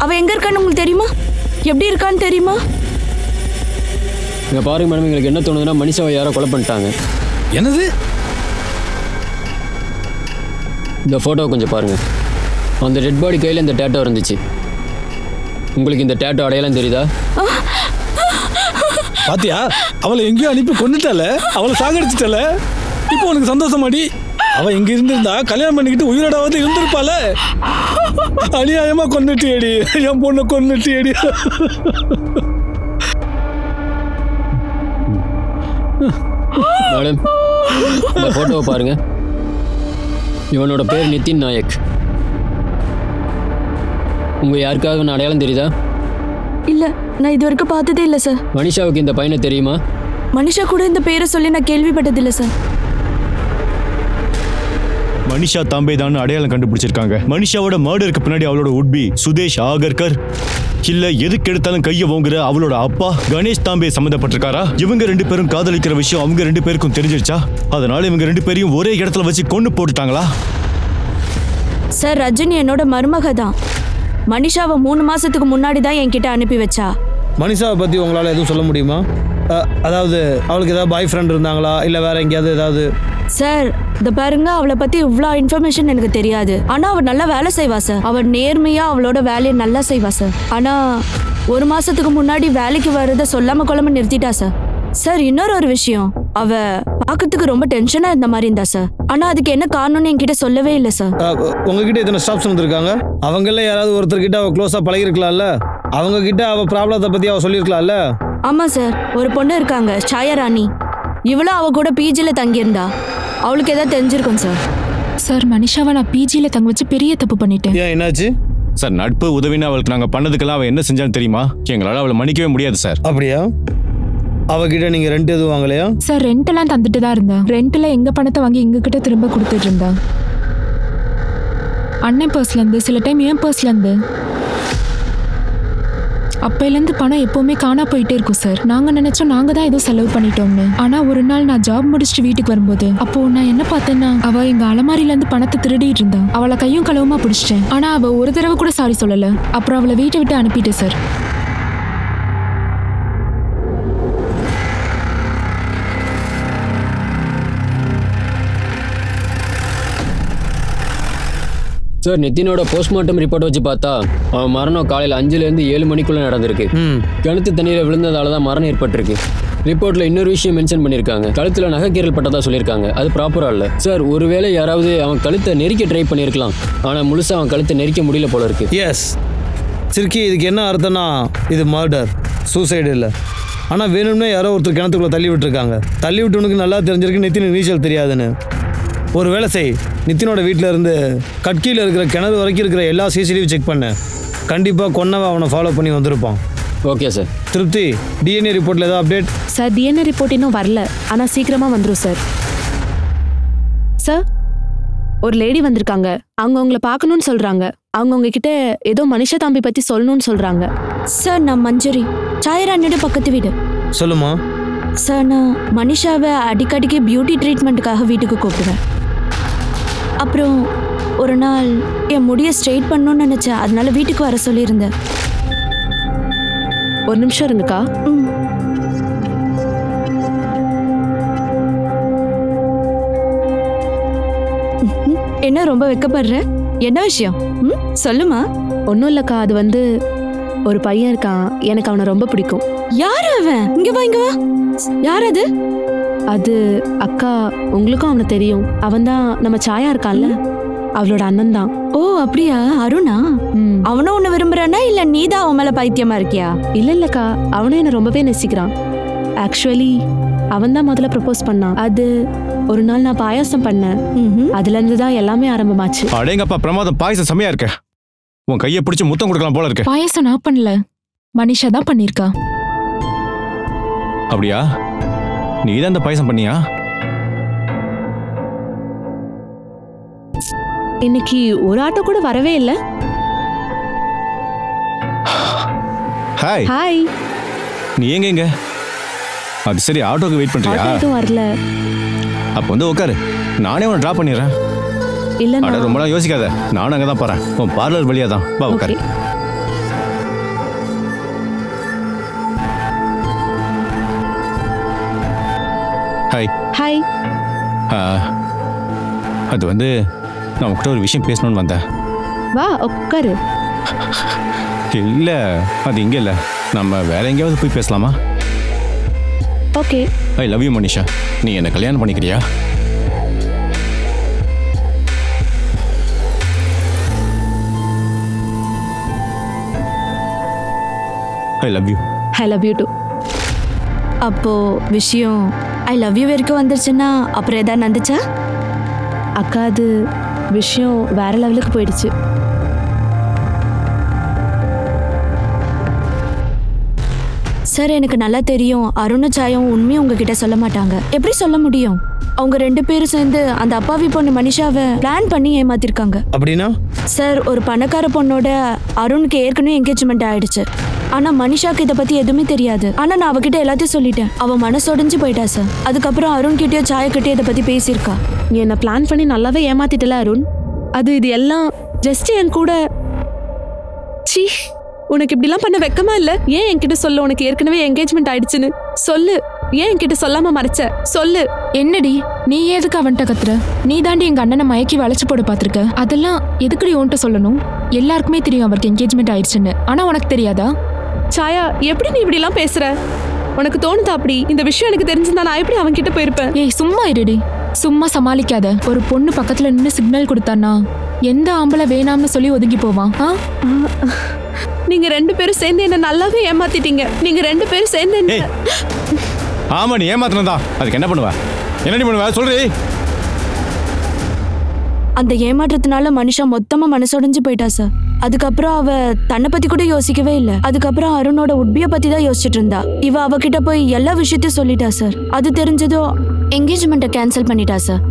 அவ எங்க இருக்கான்னு உங்களுக்கு தெரியுமா? எப்படி இருக்கான்னு தெரியுமா? இங்கே பாருங்க மேடம், எங்களுக்கு என்ன தோணுதுன்னா மனிஷாவை யாரோ கொலை பண்ணிட்டாங்க. என்னது? இந்த ஃபோட்டோவை கொஞ்சம் பாருங்கள். அந்த டெட் பாடி கையில் இந்த டேட்டோ இருந்துச்சு. உங்களுக்கு இந்த டேட்டோ அடையாளம் தெரியுதா? பாத்தியா, அவளை எங்கேயோ அனுப்பி கொண்டுட்டால, அவளை சாகடிச்சிட்டால. இப்போ உனக்கு சந்தோஷமாடி? அவ இங்க இருந்திருந்தா கல்யாணம் பண்ணிக்கிட்டு உயிரோடாவது இருந்திருப்பால. அநியாயமா கொண்டுட்டியடி, என் பொண்ணை கொண்டுட்டியடி. மேடம், இந்த ஃபோட்டோவை பாருங்க. இவனோட பேர் நிதின் நாயக். உங்க யாருக்காக நான் அடையாளம் தெரியுதா? இல்ல, நான் இது வரைக்கும் பார்த்ததே இல்லை சார். மனிஷாவுக்கு இந்த பையனை தெரியுமா? மனிஷா கூட இந்த பேரை சொல்லி நான் கேள்விப்பட்டதில்லை சார். மனிஷா தாம்பே தான் அடையாளம் கண்டுபிடிச்சிருக்காங்க. மனிஷாவோட மர்டருக்கு பின்னாடி அவளோட உட்பி சுதேஷ் ஆகர்கர் இல்ல எதுக்கு எடுத்தாலும் கைய வாங்குற அவளோட அப்பா கணேஷ் தாம்பே சம்பந்தப்பட்டிருக்காரா? இவங்க 2 பேரும் காதலிக்கிற விஷயம் அவங்க 2 பேருக்கும் தெரிஞ்சிருச்சா? அதனால இவங்க 2 பேரையும் ஒரே இடத்துல வச்சு கொண்டு போட்டுட்டாங்களா? சார், ரஜினி என்னோட மருமக தான். மனிஷாவை 3 மாசத்துக்கு முன்னாடி தான் என்கிட்ட அனுப்பி வச்சா. மனிஷாவை பற்றி உங்களால் எதுவும் சொல்ல முடியுமா? அதாவது அவளுக்கு ஏதாவது பாய் ஃப்ரெண்ட் இருந்தாங்களா, இல்லை வேற எங்கேயாவது ஏதாவது? சார், இந்த பாருங்க, அவளை பத்தி இவ்வளோ இன்ஃபர்மேஷன் எனக்கு தெரியாது. ஆனா அவள் நல்லா வேலை செய்வா சார். அவள் நேர்மையா அவளோட வேலையை நல்லா செய்வா சார். ஆனா 1 மாசத்துக்கு முன்னாடி வேலைக்கு வர்றதை சொல்லாம கொள்ளாம நிறுத்திட்டா சார். சார், இன்னொரு விஷயம், அவ பார்க்கறதுக்கு ரொம்ப டென்ஷனா இருந்த மாதிரி இருந்தா சார். ஆனா அதுக்கு என்ன காரணம்னு என்கிட்ட சொல்லவே இல்லை சார். உங்ககிட்ட எத்தனை ஸ்டாஃப்ஸ் வந்திருக்காங்க? அவங்கள யாராவது ஒருத்தர்கிட்ட அவள் க்ளோஸாக பழகிருக்கலாம்ல? அவங்க கிட்ட அவள் ப்ராப்ளத்தை பற்றி அவள் சொல்லியிருக்கலாம்ல? ஆமா சார், ஒரு பொண்ணு இருக்காங்க, சாயா ராணி. இவளும் அவ கூட பிஜில தங்கியிருந்தா. அவளுக்கு ஏதாவது தெரிஞ்சிருக்கும் சார். சார், மனிஷாவை நான் பிஜியில் தங்க வச்சு பெரிய தப்பு பண்ணிட்டேன். ஏன், என்னாச்சு? சார், நட்பு உதவினா அவளுக்கு நாங்க பண்ணதுக்கெல்லாம் அவ என்ன செஞ்சான்னு தெரியுமா? எங்களால அவளை மன்னிக்கவே முடியாது சார். அப்படியா? அவகிட்ட நீங்க ரெண்ட் எதுவும் வாங்கலையா? சார், ரெண்ட் எல்லாம் தந்துட்டு தான் இருந்தா. ரெண்ட்ல எங்க பணத்தை வாங்கி எங்ககிட்ட திரும்ப கொடுத்துட்டு இருந்தா. அண்ணன் பர்ஸ்ல இருந்து, சில டைம் என் பர்ஸ்ல இருந்து. அப்பையிலேருந்து பணம் எப்பவுமே காணா போயிட்டே இருக்கும் சார். நாங்க நினைச்சோம் நாங்க தான் ஏதோ செலவு பண்ணிட்டோம்னு. ஆனா ஒரு நாள் நான் ஜாப் முடிச்சுட்டு வீட்டுக்கு வரும்போது அப்போ நான் என்ன பார்த்தேன்னா, அவ எங்க அலமாரில இருந்து பணத்தை திருடிட்டு இருந்தா. அவளை கையும் களவுமா பிடிச்சிட்டேன். ஆனா அவ ஒரு தடவை கூட சாரி சொல்லல. அப்புறம் அவளை வீட்டை விட்டு அனுப்பிட்டேன் சார். சார், நிதினோட போஸ்ட்மார்ட்டம் ரிப்போர்ட் வச்சு பார்த்தா அவன் மரணம் காலையில் 5லேருந்து 7 மணிக்குள்ள நடந்திருக்கு. கிணத்து தண்ணீரை விழுந்ததால தான் மரணம் ஏற்பட்டிருக்கு. ரிப்போர்ட்ல இன்னொரு விஷயம் மென்ஷன் பண்ணியிருக்காங்க. கழுத்துல நகைக்கீரல் பட்டதா சொல்லியிருக்காங்க. அது ப்ராப்பரா இல்லை சார். ஒருவேளை யாராவது அவன் கழுத்தை நெரிக்க ட்ரை பண்ணியிருக்கலாம். ஆனா முழுசா அவன் கழுத்தை நெரிக்க முடியல போல இருக்கு. எஸ் சிறுக்கி, இதுக்கு என்ன அர்த்தம்னா இது மர்டர், சூசைடு இல்லை. ஆனால் வேணும்னே யாரோ ஒருத்தர் கிணத்துக்குள்ளே தள்ளி விட்டுருக்காங்க. தள்ளி விட்டுனுக்கு நல்லா தெரிஞ்சிருக்கு நித்தினுக்கு நீச்சல் தெரியாதுன்னு. ஒரு வேலை செய், நித்தினோட வீட்டில் இருந்து கட்கியில் இருக்கிற கிணறு வரைக்கும் இருக்கிற எல்லா சிசிடிவி செக் பண்ண. கண்டிப்பாக கொன்னவன் அவனை ஃபாலோ பண்ணி வந்திருப்பான். Okay sir. திருப்தி, டிஎன்ஏ ரிப்போர்ட்டில் ஏதாவது அப்டேட்? சார், டிஎன்ஏ ரிப்போர்ட் இன்னும் வரல. ஆனால் சீக்கிரமாக வந்துடும் சார். சார், ஒரு லேடி வந்திருக்காங்க. அவங்க உங்களை பார்க்கணும்னு சொல்கிறாங்க. அவங்க உங்ககிட்ட ஏதோ மனிஷா தாம்பி பற்றி சொல்லணும்னு சொல்கிறாங்க. சார், நான் மஞ்சரி, சாயராணியோட பக்கத்து வீடு. சொல்லுமா. சார், நான் மனிஷாவை அடிக்கடிக்கு பியூட்டி ட்ரீட்மெண்ட்டுக்காக வீட்டுக்கு கூப்பிடுவேன். அப்புறம் ஒரு நாள் என் முடியை ஸ்ட்ரெயிட் பண்ணணும்னு நினச்சேன். அதனால வீட்டுக்கு வர சொல்லியிருந்தேன். ஒரு நிமிஷம் இருங்கக்கா. என்ன ரொம்ப வெக்கப்படுற? என்ன விஷயம்? சொல்லுமா. ஒன்றும் இல்லைக்கா, அது வந்து ஒரு பையன் இருக்கான். எனக்கு அவனை ரொம்ப பிடிக்கும். யார் அவன்? இங்க வா, இங்க வா. யார் அது? அது அக்கா, உங்களுக்கும் அவனை தெரியும். அவன் தான் நம்ம சாயா இருக்கான்ல, அவளோட அண்ணன் தான். ஓ, அப்படியா? அருணா? அவனும் உன்னை விரும்புறானா இல்ல நீதான் அவன் மேல பைத்தியமா இருக்கியா? இல்லக்கா, அவனும் என்னை ரொம்பவே நேசிக்கிறான். ஆக்சுவலி அவன் தான் முதல்ல ப்ரப்போஸ் பண்ணான். அது ஒரு நாள் நான் பாயாசம் பண்ணேன். அதுல இருந்து தான் எல்லாமே ஆரம்பமாச்சு. அடேங்கப்பா, பிரமாதம். பாயசம் செமையா இருக்க. உன் கையை பிடிச்சு முத்தம் கொடுக்கலாம் போல இருக்கு. பாயாசம் நான் பண்ணல, மனிஷா தான் பண்ணிருக்கா. அப்படியா? நீ தான் அந்த பாயசம் பண்ணியா? இன்னைக்கு ஒரு ஆட்டோ கூட வரவே இல்லை. ஹாய். ஹாய். நீ எங்க? அது சரி, ஆட்டோக்கு வெயிட் பண்றியா? ஆட்டோ எதுவும் வரல. அப்போ வந்து உட்காரு, நானே உன்னை ட்ராப் பண்ணிடுறேன். இல்ல அட ரொம்பலாம் யோசிக்காத, நானும் அங்கே தான் போகிறேன். உன் பார்லர் வழியாக தான். வா உட்காரு. ஹாய். ஹாய். அது வந்து நான் உங்ககிட்ட ஒரு விஷயம் பேசணும்னு வந்தேன். வா உட்காரு. இல்லை, அது இங்கே இல்லை, நம்ம வேற எங்கேயாவது போய் பேசலாமா? Okay. I love you Manisha. நீ என்னை கல்யாணம் பண்ணிக்கிறியா? I love you. I love you too. அப்போ விஷயம் ஐ லவ் யூ வரைக்கும் வந்துருச்சுன்னா அப்புறம் எதாவது நடந்துச்சா? அக்கா அது விஷயம் வேற லெவலுக்கு போயிடுச்சு. சார் எனக்கு நல்லா தெரியும் அருணும் சாயும் உண்மையும் உங்ககிட்ட சொல்ல மாட்டாங்க. எப்படி சொல்ல முடியும்? அவங்க 2 பேரும் சேர்ந்து அந்த அப்பாவி பொண்ணு மனிஷாவை பிளான் பண்ணி ஏமாத்திருக்காங்க. அப்படின்னா சார் ஒரு பணக்கார பொண்ணோட அருணுக்கு ஏற்கனவே என்கேஜ்மெண்ட் ஆயிடுச்சு. ஆனா மனிஷாக்கு இதை பத்தி எதுவுமே தெரியாது. ஆனா நான் அவகிட்ட எல்லாத்தையும் சொல்லிட்டேன். அவ மனசொடைஞ்சு போயிட்டா சார். அதுக்கப்புறம் அருண் கிட்டயோ சாயக்கிட்டயோ இதை பத்தி பேசியிருக்கா. நீ என்ன பிளான் பண்ணி நல்லாவே ஏமாத்திட்டல அருண். இது எல்லாம் ஜஸ்ட் என் கூட. சீ, உனக்கு இப்படிலாம் பண்ண வெக்கமா இல்ல? ஏன் என்கிட்ட சொல்லு, உனக்கு ஏற்கனவே என்கேஜ்மெண்ட் ஆயிடுச்சுன்னு சொல்லு. ஏன் என்கிட்ட சொல்லாம மறைச்ச? சொல்லு. என்னடி நீ எதுக்கு அவன்கிட்ட கத்துற? நீ தாண்டி எங்க அண்ணனை மயக்கி வளைச்சு போட பாத்திருக்க. அதெல்லாம் எதுக்குடி உன்கிட்ட சொல்லணும்? எல்லாருக்குமே தெரியும் அவருக்கு என்கேஜ்மெண்ட் ஆயிடுச்சுன்னு. ஆனா உனக்கு தெரியாதா? சாயா, எப்படி நீ இப்படிலாம் பேசுற? உனக்கு தோணுதா அப்படி? இந்த விஷயம் எனக்கு தெரிஞ்சிருந்தா நான் எப்படி அவன் கிட்ட போயிருப்பேன்? ஏய் சும்மா இருடி, சும்மா சமாளிக்காத. ஒரு பொண்ணு பக்கத்துல நின்று சிக்னல் கொடுத்தானா எந்த ஆம்பளை வேணாம்னு சொல்லி ஒதுங்கி போவான்? நீங்க 2 பேரும் சேர்ந்து என்ன நல்லாவே ஏமாத்திட்டீங்க. நீங்க 2 பேரும் சேர்ந்து ஆமா, நீ ஏமாத்தினதா. அதுக்கு என்ன பண்ணுவ? என்னடி பண்ணுவ சொல்றீ? அந்த ஏமாற்றத்தினால மனுஷா மொத்தமா மனசொடைஞ்சு போயிட்டா சார். அதுக்கப்புறம் அவ தன்னை பத்தி கூட யோசிக்கவே இல்லை. அதுக்கப்புறம் அருணோட உட்பிய பத்தி தான் யோசிச்சுட்டு இருந்தா. இவ அவகிட்ட போய் எல்லா விஷயத்தையும் சொல்லிட்டா சார். அது தெரிஞ்சதும் என்கேஜ்மெண்ட்டை கேன்சல் பண்ணிட்டா சார்.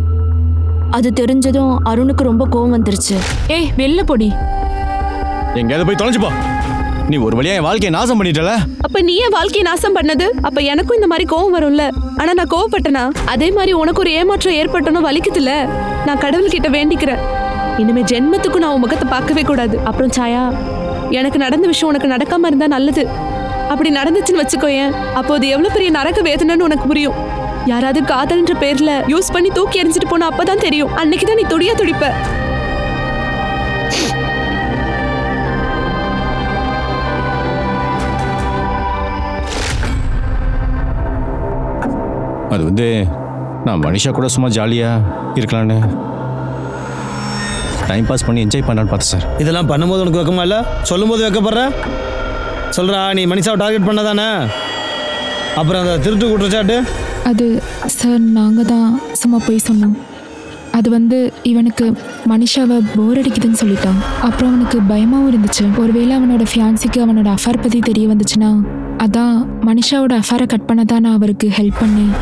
அது தெரிஞ்சதும் அருணுக்கு ரொம்ப கோவம் வந்துருச்சு. ஏய் வெளில போடி. எங்கேயாவது போய் தொலைஞ்சு போ. நீ ஒரு வழியா என் வாழ்க்கையை நாசம் பண்ணிட்டல. அப்ப நீ என் வாழ்க்கையை நாசம் பண்ணது? அப்ப எனக்கும் இந்த மாதிரி கோவம் வரும்ல? ஆனா நான் கோவப்பட்டனா? அதே மாதிரி உனக்கு ஒரு ஏமாற்றம் ஏற்பட்டனும் வலிக்குதுல்ல? நான் கடவுள்கிட்ட வேண்டிக்கிறேன், இனிமே ஜென்மத்துக்கும் நான் உன் முகத்தை பார்க்கவே கூடாது. அப்புறம் சாயா, எனக்கு நடந்த விஷயம் உனக்கு நடக்காம இருந்தா நல்லது. அப்படி நடந்துச்சுன்னு வச்சுக்கோயேன், அப்போ அது எவ்வளவு பெரிய நரக வேதனைன்னு உனக்கு புரியும். யாராவது காதல்ன்ற பேர்ல யூஸ் பண்ணி தூக்கி எறிஞ்சிட்டு போனா அப்பதான் தெரியும். அன்னைக்குதான் நீ துடியா துடிப்ப. அது வந்து நான் மனிஷா கூட சும்மா ஜாலியாக இருக்கலான்னு டைம் பாஸ் பண்ணி என்ஜாய் பண்ணலான்னு பார்த்தேன் சார். இதெல்லாம் பண்ணும்போது உனக்கு வைக்கமா இல்லை? சொல்லும்போது வைக்கப்படுற? சொல்கிறா, நீ மனிஷாவை டார்கெட் பண்ணதானே? அப்புறம் அந்த திருட்டு குற்றச்சாட்டு? அது சார் நாங்கள் தான் சும்மா போய் சொன்னோம். அது வந்து இவனுக்கு மனிஷாவை போர் அடிக்குதுன்னு சொல்லிட்டான். அப்புறம் அவனுக்கு பயமாகவும் இருந்துச்சு. ஒருவேளை அவனோட ஃபியான்சிக்கு அவனோட அஃபேர் பற்றி தெரிய வந்துச்சுன்னா, அதான் மனிஷாவோட அஃபேரை கட் பண்ண தான் நான் அவருக்கு ஹெல்ப் பண்ணேன்.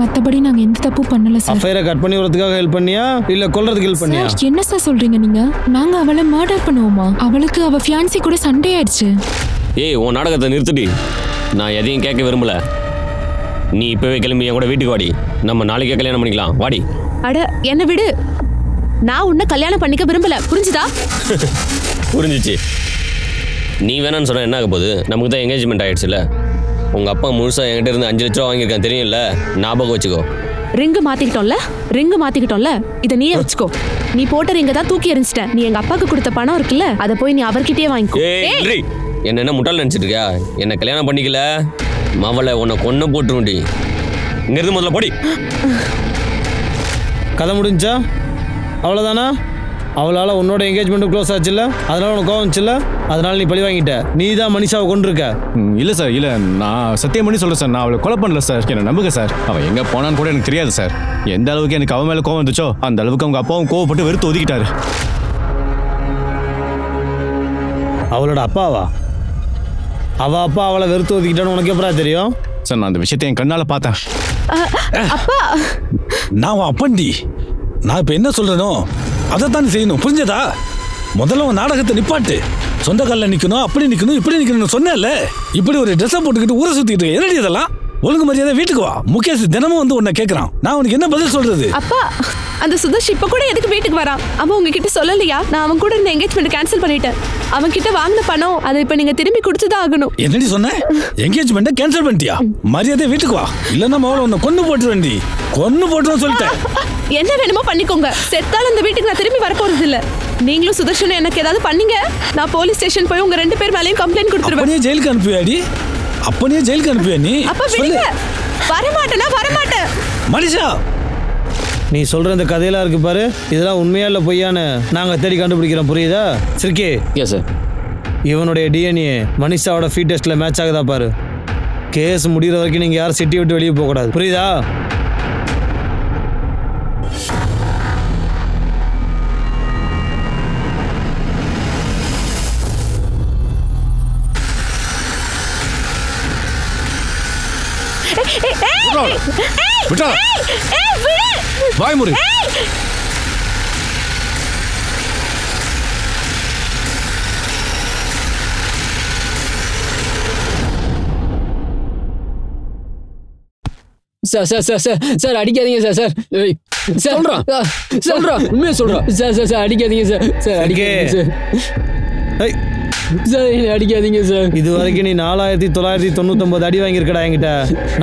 மற்றபடி நாங்கள் எந்த தப்பும் பண்ணல சார். அஃபேரை கட் பண்ணி வரதுக்காக ஹெல்ப் பண்ணியா இல்லை கொல்றதுக்கு ஹெல்ப் பண்ணியா? என்ன சார் சொல்கிறீங்க நீங்கள்? நாங்கள் அவளை மர்டர் பண்ணுவோமா? அவளுக்கு அவள் ஃபியான்சி கூட சண்டே ஆயிடுச்சு. ஏய், உன் நாடகத்தை நிறுத்துடி. நான் எதையும் கேட்க விரும்பல. நீ இப்போவே கிளம்பி என் கூட வீட்டுக்கு வாடி. நம்ம நாளைக்கே கல்யாணம் பண்ணிக்கலாம். வாடி. அட என்ன விடு, நான் உன்னை கல்யாணம் பண்ணிக்க விரும்பல, புரிஞ்சுதா? புரிஞ்சிச்சு. நீ வேணான்னு சொன்ன என்ன ஆக போகுது? நமக்கு தான் என்கேஜ்மெண்ட் ஆயிடுச்சுல. உங்கள் அப்பா முழுசாக என்கிட்ட இருந்து 5 லட்ச ரூபா வாங்கியிருக்கான், தெரியும்ல? ஞாபகம் வச்சுக்கோ. ரிங்கு மாத்திக்கிட்டோம்ல, இதை நீயே வச்சுக்கோ. நீ போட்ட ரிங்க தான் தூக்கி எறிஞ்சிட்ட. நீ எங்க அப்பாவுக்கு கொடுத்த பணம் இருக்குல்ல, அதை போய் நீ அவர்கிட்டயே வாங்கிக்கோ. என்ன முட்டாள் நினைச்சிட்டு இருக்கியா? என்ன கல்யாணம் பண்ணிக்கல மவளை உன்னை கொன்ன போட்டுருண்டி. இங்கிருந்து முதல்ல போடி. கதை முடிஞ்சா அவ்வளோதானா? அவளால் உன்னோட என்கேஜ்மெண்ட்டு க்ளோஸ் ஆச்சுல்ல, அதனால உனக்கு கோவம் வந்துச்சுல்ல, அதனால நீ பழி வாங்கிட்ட. நீ தான் மனிஷாவை கொண்டிருக்க. இல்லை சார், இல்லை, நான் சத்தியம் பண்ணி சொல்கிறேன் சார். நான் அவளை கொலை பண்ணல சார். என்னை நம்புங்க சார். அவள் எங்கே போனான்னு கூட எனக்கு தெரியாது சார். எந்த அளவுக்கு எனக்கு அவன் மேலே கோவம் வந்துச்சோ அந்த அளவுக்கு அவங்க அப்பாவும் கோவப்பட்டு வெறுத்து ஒதுக்கிட்டாரு. அவளோட அப்பாவா? அவள் அப்பா அவளை வெறுத்து ஒதுக்கிட்டான்னு உனக்கு எப்படா தெரியும்? சார், நான் அந்த விஷயத்தை என் கண்ணால் பார்த்தேன். அப்பா, நான் உன் அப்பண்டி. நான் இப்போ என்ன சொல்கிறேனோ அதைத்தான் செய்யணும், புரிஞ்சதா? முதல்ல உன் நாடகத்தை நிப்பாட்டு. சொந்த காலில் நிற்கணும், அப்படி நிற்கணும், இப்படி நிற்கணும்னு சொன்னேன்ல. இப்படி ஒரு ட்ரெஸ்ஸை போட்டுக்கிட்டு ஊரை சுற்றிக்கிட்டு என்னடி இதெல்லாம்? ஒழுங்கு மரியாதை வீட்டுக்கு வா. முகேஷ் தினமும் வந்து உன்னை கேட்கறான். நான் உனக்கு என்ன பதில் சொல்றது? அப்பா அந்த சுதர்ஷ் இப்ப கூட எதுக்கு வீட்டுக்கு வரான்? அவன் உங்ககிட்ட சொல்லலையா? நான் அவன் கூட இருந்த என்கேஜ்மெண்ட் கேன்சல் பண்ணிட்டேன். அவன் கிட்ட வாங்கின பணம் அதை இப்ப நீங்க திரும்பி கொடுத்துதான் ஆகணும். என்னடி சொன்ன? என்கேஜ்மெண்ட்டை கேன்சல் பண்ணிட்டியா? மரியாதை வீட்டுக்கு வா, இல்லன்னா மோள உன்னை கொன்னு போட்டுருவேன்டி. கொன்னு போட்டுருவேன் சொல்லிட்டேன். என்ன வேணுமோ பண்ணிக்கோங்க. செத்தாலும் இந்த வீட்டுக்கு நான் திரும்பி வர போறது இல்ல. நீங்களும் சுதர்ஷனும் எனக்கு ஏதாவது பண்ணீங்க, நான் போலீஸ் ஸ்டேஷன் போய் உங்க 2 பேர் மேலயும் கம்ப்ளைண்ட் கொடுத்துருவேன். அப்பனே ஜெயிலுக்கு அனுப்புவியாடி? அப்பனே ஜெயிலுக்கு அனுப்புவியா நீ? அப்ப விடுங்க. வரமாட்டேனா வரமாட்டேன். மனிஷா, நீ சொல்ற இந்த கதையெல்லாம் இருக்கு பாரு, இதெல்லாம் உண்மையா இல்லை பொய்யான்னு நாங்கள் தேடி கண்டுபிடிக்கிறோம், புரியுதா? சிரிக்கே. Yes sir. இவனுடைய டிஎன்ஏ மனிஷாவோட ஃபீட் டெஸ்ட்டில் மேட்ச் ஆகுதா பாரு. கேஸ் முடிகிற வரைக்கும் நீங்கள் யாரும் சிட்டி விட்டு வெளியே போகக்கூடாது, புரியுதா? விட்டா வாய் முறை. Sir sir sir sir sir அடிக்காதீங்க சார் சார் சொல்றான் சொல்றான் உண்மையை சொல்றான் சார் சார் சார் அடிக்காதீங்க சார் சார் அடிக்காதீங்க சார் சார் அடிக்காதீங்க சார். இது வரைக்கும் நீ 4999 அடி வாங்கியிருக்கடா என்கிட்ட.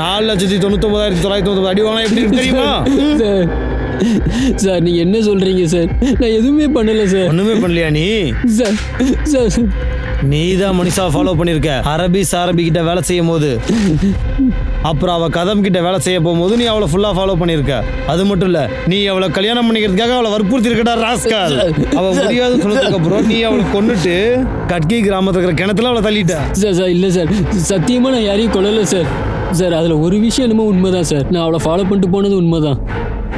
4,99,999 அடி வாங்கினா எப்படி இருக்கு தெரியுமா? சார் சார் நீங்க என்ன சொல்றீங்க சார்? நான் எதுவுமே பண்ணல சார். ஒண்ணுமே பண்ணலையா நீ? சார் சார் நீ தான் மனிஷா ஃபாலோ பண்ணியிருக்க. அரபி கிட்ட வேலை செய்யும் போது, அப்புறம் அவள் கதம் கிட்ட வேலை செய்ய போகும்போது நீ அவளை ஃபுல்லாக ஃபாலோ பண்ணியிருக்க. அது மட்டும் இல்லை, நீ அவளை கல்யாணம் பண்ணிக்கிறதுக்காக அவளை வற்புறுத்தி இருக்கடா ராஸ்கல். அவள் முடியாதுன்னு சொன்னதுக்கு அப்புறம் நீ அவளை கொன்னுட்டு கட்கி கிராமத்தில் இருக்கிற கிணத்துல அவளை தள்ளிட்ட. சார் சார் இல்லை சார், சத்தியமாக நான் யாரையும் கொல்லலை சார். சார் அதில் ஒரு விஷயம் என்னமோ உண்மைதான் சார். நான் அவளை ஃபாலோ பண்ணிட்டு போனது உண்மைதான்.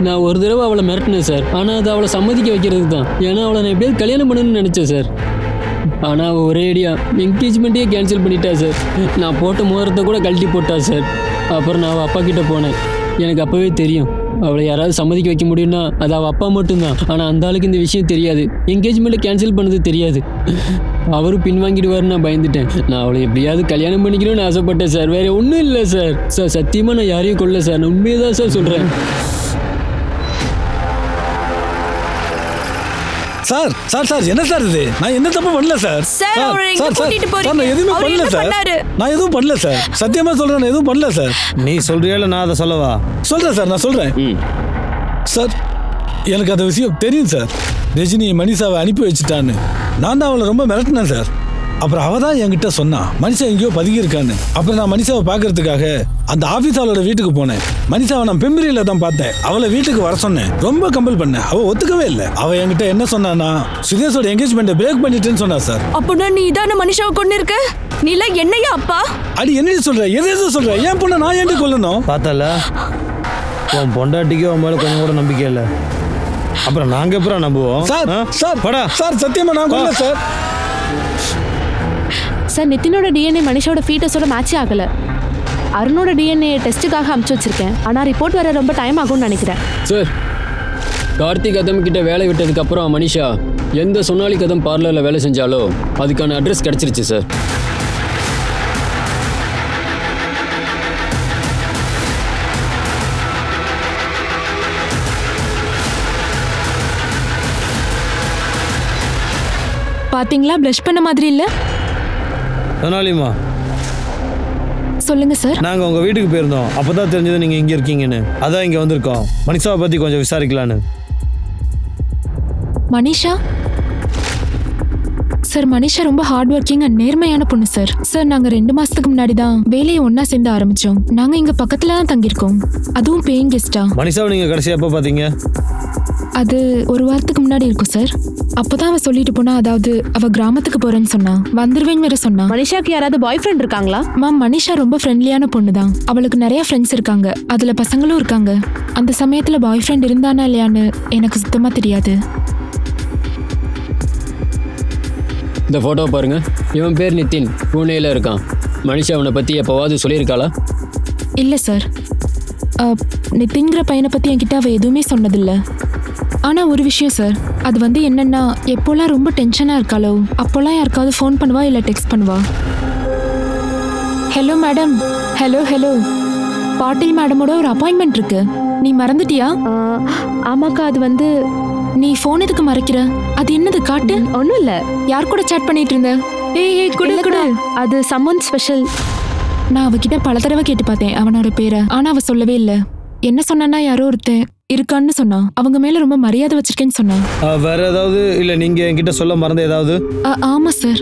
நான் ஒரு தடவை அவளை மிரட்டினேன் சார். ஆனால் அது அவளை சம்மதிக்க வைக்கிறதுக்கு தான். ஏன்னா அவளை நான் எப்படியாவது கல்யாணம் பண்ணணும்னு நினச்சேன் சார். ஆனால் அவள் ஒரே ஐடியாக என்கேஜ்மெண்ட்டையே கேன்சல் பண்ணிட்டா சார். நான் போட்ட மோதிரத்தை கூட கழட்டி போட்டா சார். அப்புறம் நான் அவள் அப்பா கிட்டே போனேன். எனக்கு அப்போவே தெரியும் அவளை யாராவது சம்மதிக்க வைக்க முடியும்னா அது அவள் அப்பா மட்டும்தான். ஆனால் அந்த ஆளுக்கு இந்த விஷயம் தெரியாது. என்கேஜ்மெண்ட்டை கேன்சல் பண்ணது தெரியாது. அவரும் பின்வாங்கிடுவார்னு நான் பயந்துட்டேன். நான் அவளை எப்படியாவது கல்யாணம் பண்ணிக்கணும்னு ஆசைப்பட்டேன் சார். வேறு ஒன்றும் இல்லை சார். சார் சத்தியமாக நான் யாரையும் கொல்ல சார். நான் உண்மையை தான் சார் சொல்கிறேன். சார் சார் சார் என்ன சார் இது? நான் என்ன தப்பு பண்ணல சார். சார் நான் எதுவுமே பண்ணல சார். நான் எதுவும் பண்ணல சார். சத்தியமா சொல்றேன், நான் எதுவும் பண்ணல சார். நீ சொல்றியா இல்லை நான் அதை சொல்லவா? சொல்றேன் சார், நான் சொல்றேன் சார். எனக்கு அந்த விஷயம் தெரியும் சார். ரஜினி மனிஷாவை அனுப்பி வச்சுட்டான்னு நான் தான் அவளை ரொம்ப மிரட்டினேன் சார். அப்புறம் அவள் தான் என்கிட்ட சொன்னா மனிஷா எங்கேயோ பதுங்கி இருக்கான்னு. அப்புறம் நான் மனிஷாவை பார்க்கறதுக்காக அந்த ஆஃபீஸ் அவளோட வீட்டுக்கு போனேன். மனிஷாவை நான் பெம்பிரியில தான் பார்த்தேன். அவளை வீட்டுக்கு வர சொன்னேன். ரொம்ப கம்பல் பண்ணேன். அவள் ஒத்துக்கவே இல்லை. அவள் என்கிட்ட என்ன சொன்னான்னா சுதேஷோட என்கேஜ்மெண்ட்டை பிரேக் பண்ணிட்டேன்னு சொன்னா சார். அப்படின்னா நீ தானே மனிஷாவை கொண்டு இருக்க? நீ எல்லாம் என்னையா அப்பா? அடி என்ன சொல்ற? எது சொல்ற? ஏன் பொண்ணை நான் ஏன் கொல்லணும்? பார்த்தல உன் பொண்டாட்டிக்கு உன் மேலே கொஞ்சம் கூட நம்பிக்கை இல்லை. அப்புறம் நாங்கள் எப்பறம் நம்புவோம் சார்? சார் படா சார், சத்தியமா நான் கொல்ல சார். சார் நிதினோட டிஎன்ஏ மனிஷோட ஃபீட்டஸோட மேட்ச் ஆகல. அருணோட டிஎன்ஏ டெஸ்ட்டுக்காக அனுப்பிச்சு வச்சிருக்கேன். ஆனால் ரிப்போர்ட் வர ரொம்ப டைம் ஆகும்னு நினைக்கிறேன். சார் கார்த்திக் கதம் கிட்ட வேலை விட்டதுக்கப்புறம் மனிஷா எந்த சொன்னாலி கதம் பார்லரில் வேலை செஞ்சாலோ அதுக்கான அட்ரஸ் கிடச்சிருச்சு சார். பாத்தீங்களா, ப்ளஷ் பண்ண மாதிரி இல்ல? சொன்னாலிமா சொல்லுங்க சார். நாங்கள் உங்கள் வீட்டுக்கு போயிருந்தோம். அப்போ தான் தெரிஞ்சது நீங்கள் இங்கே இருக்கீங்கன்னு. அதான் இங்கே வந்திருக்கோம். மனிஷாவை பற்றி கொஞ்சம் விசாரிக்கலான்னு. மனிஷா சார், மனிஷா ரொம்ப ஹார்ட் ஒர்க்கிங் அண்ட் நேர்மையான பொண்ணு சார். சார் நாங்கள் 2 மாசத்துக்கு முன்னாடி தான் வேலையை ஒன்னா சேர்ந்து ஆரம்பிச்சோம். நாங்கள் இங்க பக்கத்துல தான் தங்கியிருக்கோம், அதுவும் பேயிங் கெஸ்டா. மனிஷாவை நீங்கள் கடைசியாக எப்போ பார்த்தீங்க? அது 1 வாரத்துக்கு முன்னாடி இருக்கும் சார். அப்போதான் அவ சொல்லிட்டு போனா, அதாவது அவ கிராமத்துக்கு போறேன்னு சொன்னா, வந்துருவேன்னு வேற சொன்னா. மனிஷாக்கு யாராவது பாய் ஃப்ரெண்ட் இருக்காங்களா? மேம், மனிஷா ரொம்ப ஃப்ரெண்ட்லியான பொண்ணு தான். அவளுக்கு நிறைய ஃப்ரெண்ட்ஸ் இருக்காங்க, அதுல பசங்களும் இருக்காங்க. அந்த சமயத்துல பாய் ஃப்ரெண்ட் இருந்தானா இல்லையான்னு எனக்கு சுத்தமா தெரியாது. இந்த ஃபோட்டோ பாருங்க. இவன் பேர் நிதின், பூனேல இருக்கான். மனிஷா அவனை பற்றி எப்போவாவது சொல்லியிருக்காளா? இல்லை சார், நிதின்கிற பையனை பற்றி என்கிட்ட அவள் எதுவுமே சொன்னதில்லை. ஆனால் ஒரு விஷயம் சார், அது வந்து என்னென்னா, எப்போல்லாம் ரொம்ப டென்ஷனாக இருக்காளோ அப்போல்லாம் யாருக்காவது ஃபோன் பண்ணுவா இல்லை டெக்ஸ்ட் பண்ணுவா. ஹலோ மேடம், ஹலோ பாட்டில் மேடமோட ஒரு அப்பாயின்மெண்ட் இருக்கு. நீ மறந்துட்டியா? ஆமாக்கா, அது வந்து நீ போன் எதுக்கு மறைக்கிற? அது என்னது காட்டு. ஒன்றும் இல்லை. யார் கூட சாட் பண்ணிட்டு இருந்த? ஏய் குடு குடு. அது சம்மன் ஸ்பெஷல். நான் அவகிட்ட பல தடவை கேட்டு பார்த்தேன் அவனோட பேரை. ஆனா அவ சொல்லவே இல்லை. என்ன சொன்னா யாரோ ஒருத்தன் இருக்கான்னு சொன்னான். அவங்க மேல ரொம்ப மரியாதை வச்சிருக்கேன்னு சொன்னான். வேற ஏதாவது இல்ல நீங்க என்கிட்ட சொல்ல மறந்த ஏதாவது? ஆமா சார்,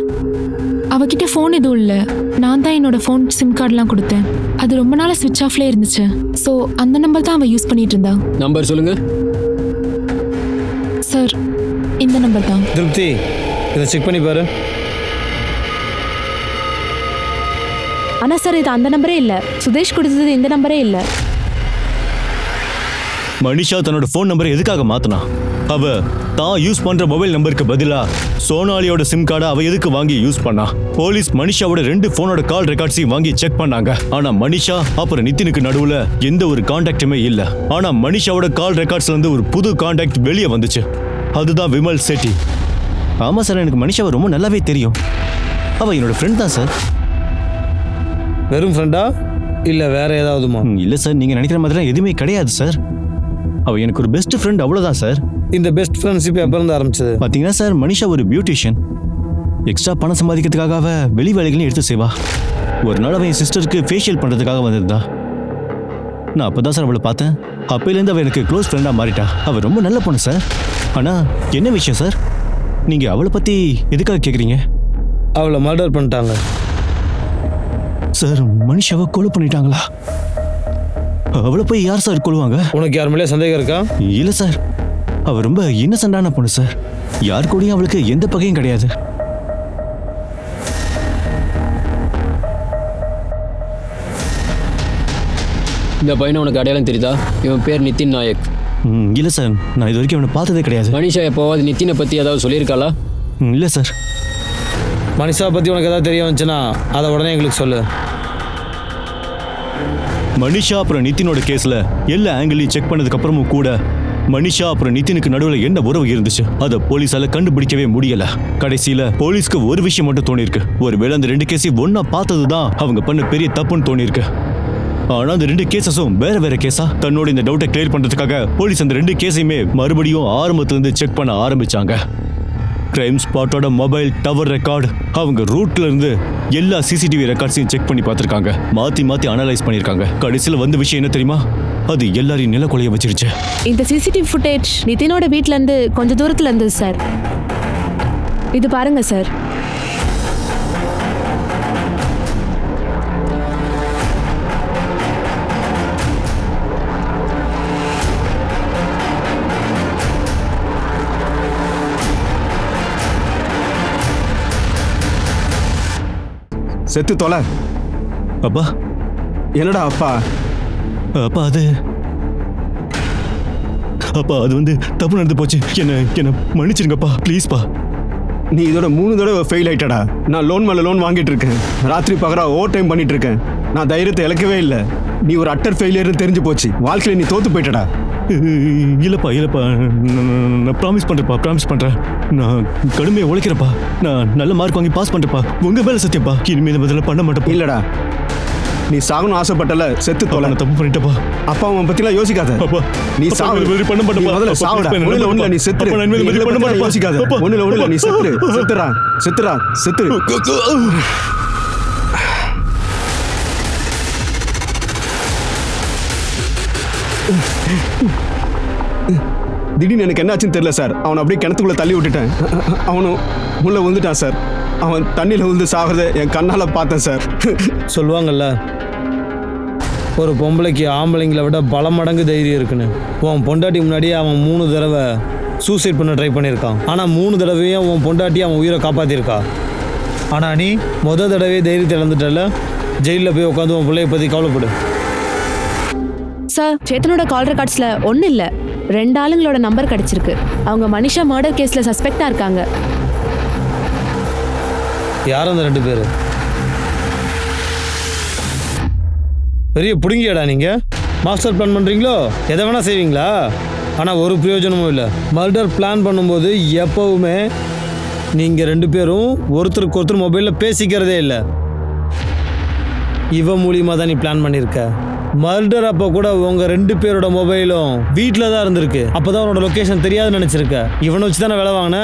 அவகிட்ட ஃபோன் எதுவும் இல்லை. நான் தான் என்னோட ஃபோன் சிம் கார்டெலாம் கொடுத்தேன். அது ரொம்ப நாளாக ஸ்விட்ச் ஆஃப்லேயே இருந்துச்சு. ஸோ அந்த நம்பர் தான் அவள் யூஸ் பண்ணிட்டு இருந்தா. நம்பர் சொல்லுங்க சார். இந்த நம்பர் தான். திருப்தி, இதை செக் பண்ணி பாரு. ஆனா சார், இது அந்த நம்பரே இல்லை. சுதேஷ் கொடுத்தது இந்த நம்பரே இல்லை. மனிஷா தன்னோட ஃபோன் நம்பரை எதுக்காக மாத்தினா? அவ தான் யூஸ் பண்ற மொபைல் நம்பருக்கு பதிலா சோனாலியோட சிம் கார்டை அவ எதுக்கு வாங்கி யூஸ் பண்ணா? போலீஸ் மனிஷாவோட 2 போனோட கால் ரெக்கார்ட்ஸையும் வாங்கி செக் பண்ணாங்க. ஆனா மனிஷா அப்புறம் நிதினுக்கு நடுவுல எந்த ஒரு கான்டாக்டுமே இல்ல. ஆனா மனிஷாவோட கால் ரெக்கார்ட்ஸ்ல இருந்து ஒரு புது கான்டாக்ட் வெளியே வந்துச்சு. அதுதான் விமல் செட்டி. ஆமா சார், எனக்கு மனிஷாவை ரொம்ப நல்லாவே தெரியும். அவ என்னோட ஃப்ரெண்ட் தான் சார். வெறும் ஃப்ரெண்டா இல்ல வேற ஏதாவதுமா? இல்ல சார், நீங்க நினைக்கிற மாதிரிலாம் எதுவுமே கிடையாது சார். அவ எனக்கு ஒரு பெஸ்ட் ஃப்ரெண்ட், அவ்வளவுதான் சார். இந்த பெஸ்ட் ஃப்ரெண்ட்ஷிப் எப்ப இருந்து ஆரம்பிச்சது? பாத்தீங்கன்னா சார், மனிஷா ஒரு பியூட்டிஷியன். எக்ஸ்ட்ரா பணம் சம்பாதிக்கிறதுக்காக அவ வெளி வேலைகளையும் எடுத்து செய்வா. ஒரு நாள் அவன் என் சிஸ்டருக்கு ஃபேஷியல் பண்றதுக்காக வந்திருந்தா. நான் அப்பதான் சார் அவளை பார்த்தேன். அப்பையிலேருந்து அவ எனக்கு க்ளோஸ் ஃப்ரெண்டா மாறிட்டா. அவ ரொம்ப நல்ல பொண்ணு சார். ஆனா என்ன விஷயம் சார், நீங்க அவளை பத்தி எதுக்காக கேக்குறீங்க? அவளை மர்டர் பண்ணிட்டாங்க சார். மனிஷாவை கொலை பண்ணிட்டாங்களா? அவளை போய் யார் சார் கொள்வாங்க? உனக்கு யார் மேலே சந்தேகம் இருக்கா? இல்ல சார், அவ ரொம்ப இன்னசென்டான பொண்ணு சார். யார் கூடயும் அவளுக்கு எந்த பகையும் கிடையாது. இந்த பையனை உனக்கு அடையாளம் தெரியுதா? இவன் பேர் நிதின் நாயக். இல்ல சார், நான் இது வரைக்கும் அவனை பார்த்ததே கிடையாது. மனிஷா எப்போவாது நிதினை பத்தி ஏதாவது சொல்லியிருக்காளா? இல்ல சார். மனிஷா பத்தி உனக்கு ஏதாவது தெரிய வந்துச்சுன்னா அதை உடனே எங்களுக்கு சொல்லு. மனிஷா அப்புறம் நிதினோட கேஸ்ல எல்லா ஆங்கிளையும் செக் பண்ணதுக்கு அப்புறமும் கூட மனிஷா அப்புறம் நிதினுக்கு நடுவில் என்ன உறவு இருந்துச்சு அதை போலீஸால கண்டுபிடிக்கவே முடியல. கடைசியில போலீஸ்க்கு ஒரு விஷயம் மட்டும் தோணிருக்கு. ஒருவேளை அந்த 2 கேஸையும் ஒன்னா பார்த்ததுதான் அவங்க பண்ண பெரிய தப்புன்னு தோணிருக்கு. ஆனா அந்த 2 கேசஸும் வேற வேற கேஸா. தன்னோட இந்த டவுட்டை கிளியர் பண்றதுக்காக போலீஸ் அந்த 2 கேஸையுமே மறுபடியும் ஆரம்பத்துல இருந்து செக் பண்ண ஆரம்பிச்சாங்க. கிரைம் ஸ்பாட்டோட மொபைல் டவர் ரெக்கார்டு, அவங்க ரூட்ல இருந்து எல்லா சிசிடிவி ரெக்கார்ட்ஸையும் செக் பண்ணி பார்த்துருக்காங்க. மாத்தி மாத்தி அனலைஸ் பண்ணிருக்காங்க. கடைசியில் வந்த விஷயம் என்ன தெரியுமா? அது எல்லாரையும் நிலக்குலைய வச்சிருச்சு. இந்த சிசிடிவி ஃபுட்டேஜ் நிதினோட வீட்ல இருந்து கொஞ்சம் தூரத்துல இருந்தது சார். இது பாருங்க சார். செத்து தொலை. அப்பா. என்னடா அப்பா? அப்பா அது வந்து தப்பு நடந்து போச்சு. என்ன மன்னிச்சிருங்கப்பா, ப்ளீஸ்ப்பா. நீ இதோட 3 தடவை ஃபெயில் ஆயிட்டடா. நான் லோன் மேலே லோன் வாங்கிட்டு இருக்கேன். ராத்திரி பகரா ஓவர் டைம் பண்ணிட்டு இருக்கேன். நான் தைரியத்தை இழக்கவே இல்லை. நீ ஒரு அட்டர் ஃபெயிலியர்னு தெரிஞ்சு போச்சு. வாழ்க்கையில் நீ தோத்து போயிட்டடா. இல்லப்பா நான் ப்ராமிஸ் பண்றேன். நான் கடுமையாக உழைக்கிறப்பா. நான் நல்ல மார்க் வாங்கி பாஸ் பண்றேப்பா. உங்க மேல சத்தியப்பா, இனிமேல் பதில பண்ண மாட்டேன். இல்லடா, நீ சாகணும் ஆசைப்பட்டல, செத்து தொலை. தப்பு பண்ணிட்டப்பா. அப்பா அம்மா பத்திலாம் யோசிக்காத. நீ சாவு பண்ண மாட்டேன். முதல்ல சாவுடா. ஒண்ணுல நீ செத்துரு. யோசிக்காத. ஒண்ணுல நீ செத்துறா. திடீர்னு எனக்கு என்னாச்சுன்னு தெரியல சார். அவனை அப்படியே கிணத்துக்குள்ள தள்ளி விட்டுட்டேன். அவனும் உள்ள விழுந்துட்டான் சார். அவன் தண்ணியில் விழுந்து சாகிறத என் கண்ணால் பார்த்தேன் சார். சொல்லுவாங்கல்ல, ஒரு பொம்பளைக்கு ஆம்பளைங்களை விட பல மடங்கு தைரியம் இருக்குன்னு. உன் பொண்டாட்டி முன்னாடியே அவன் 3 தடவை சூசைட் பண்ண ட்ரை பண்ணியிருக்கான். ஆனால் 3 தடவையும் உன் பொண்டாட்டி அவன் உயிரை காப்பாற்றிருக்கா. ஆனால் நீ தடவையே தைரியத்தை இழந்துட்டல. ஜெயிலில் போய் உட்காந்து உன் பிள்ளைய பற்றி கவலைப்படு. சார், சேத்தனோட கால் ரெக்கார்ட்ஸ்ல ஒன்றும் இல்லை, 2 ஆளுங்களோட நம்பர் கிடைச்சிருக்கு. அவங்க மனிஷா மர்டர் கேஸ்ல சஸ்பெக்டா இருக்காங்க. யார் அந்த 2 பேர்? பெரிய புடுங்கியாடா நீங்க? மாஸ்டர் பிளான் பண்றீங்களோ? எதை வேணா செய்வீங்களா? ஆனால் ஒரு பிரயோஜனமும் இல்லை. மர்டர் பிளான் பண்ணும்போது எப்பவுமே நீங்கள் 2 பேரும் ஒருத்தருக்கு ஒருத்தர் மொபைலில் பேசிக்கிறதே இல்லை. இவன் மூலியமாக தான் நீ பிளான் பண்ணியிருக்க. மர்டர் அப்போ கூட உங்க 2 பேரோட மொபைலும் வீட்டில் தான் இருந்திருக்கு. அப்பதான் உன்னோட லொகேஷன் தெரியாதுன்னு நினைச்சிருக்க. இவனை வச்சு தானே வேலை வாங்கின.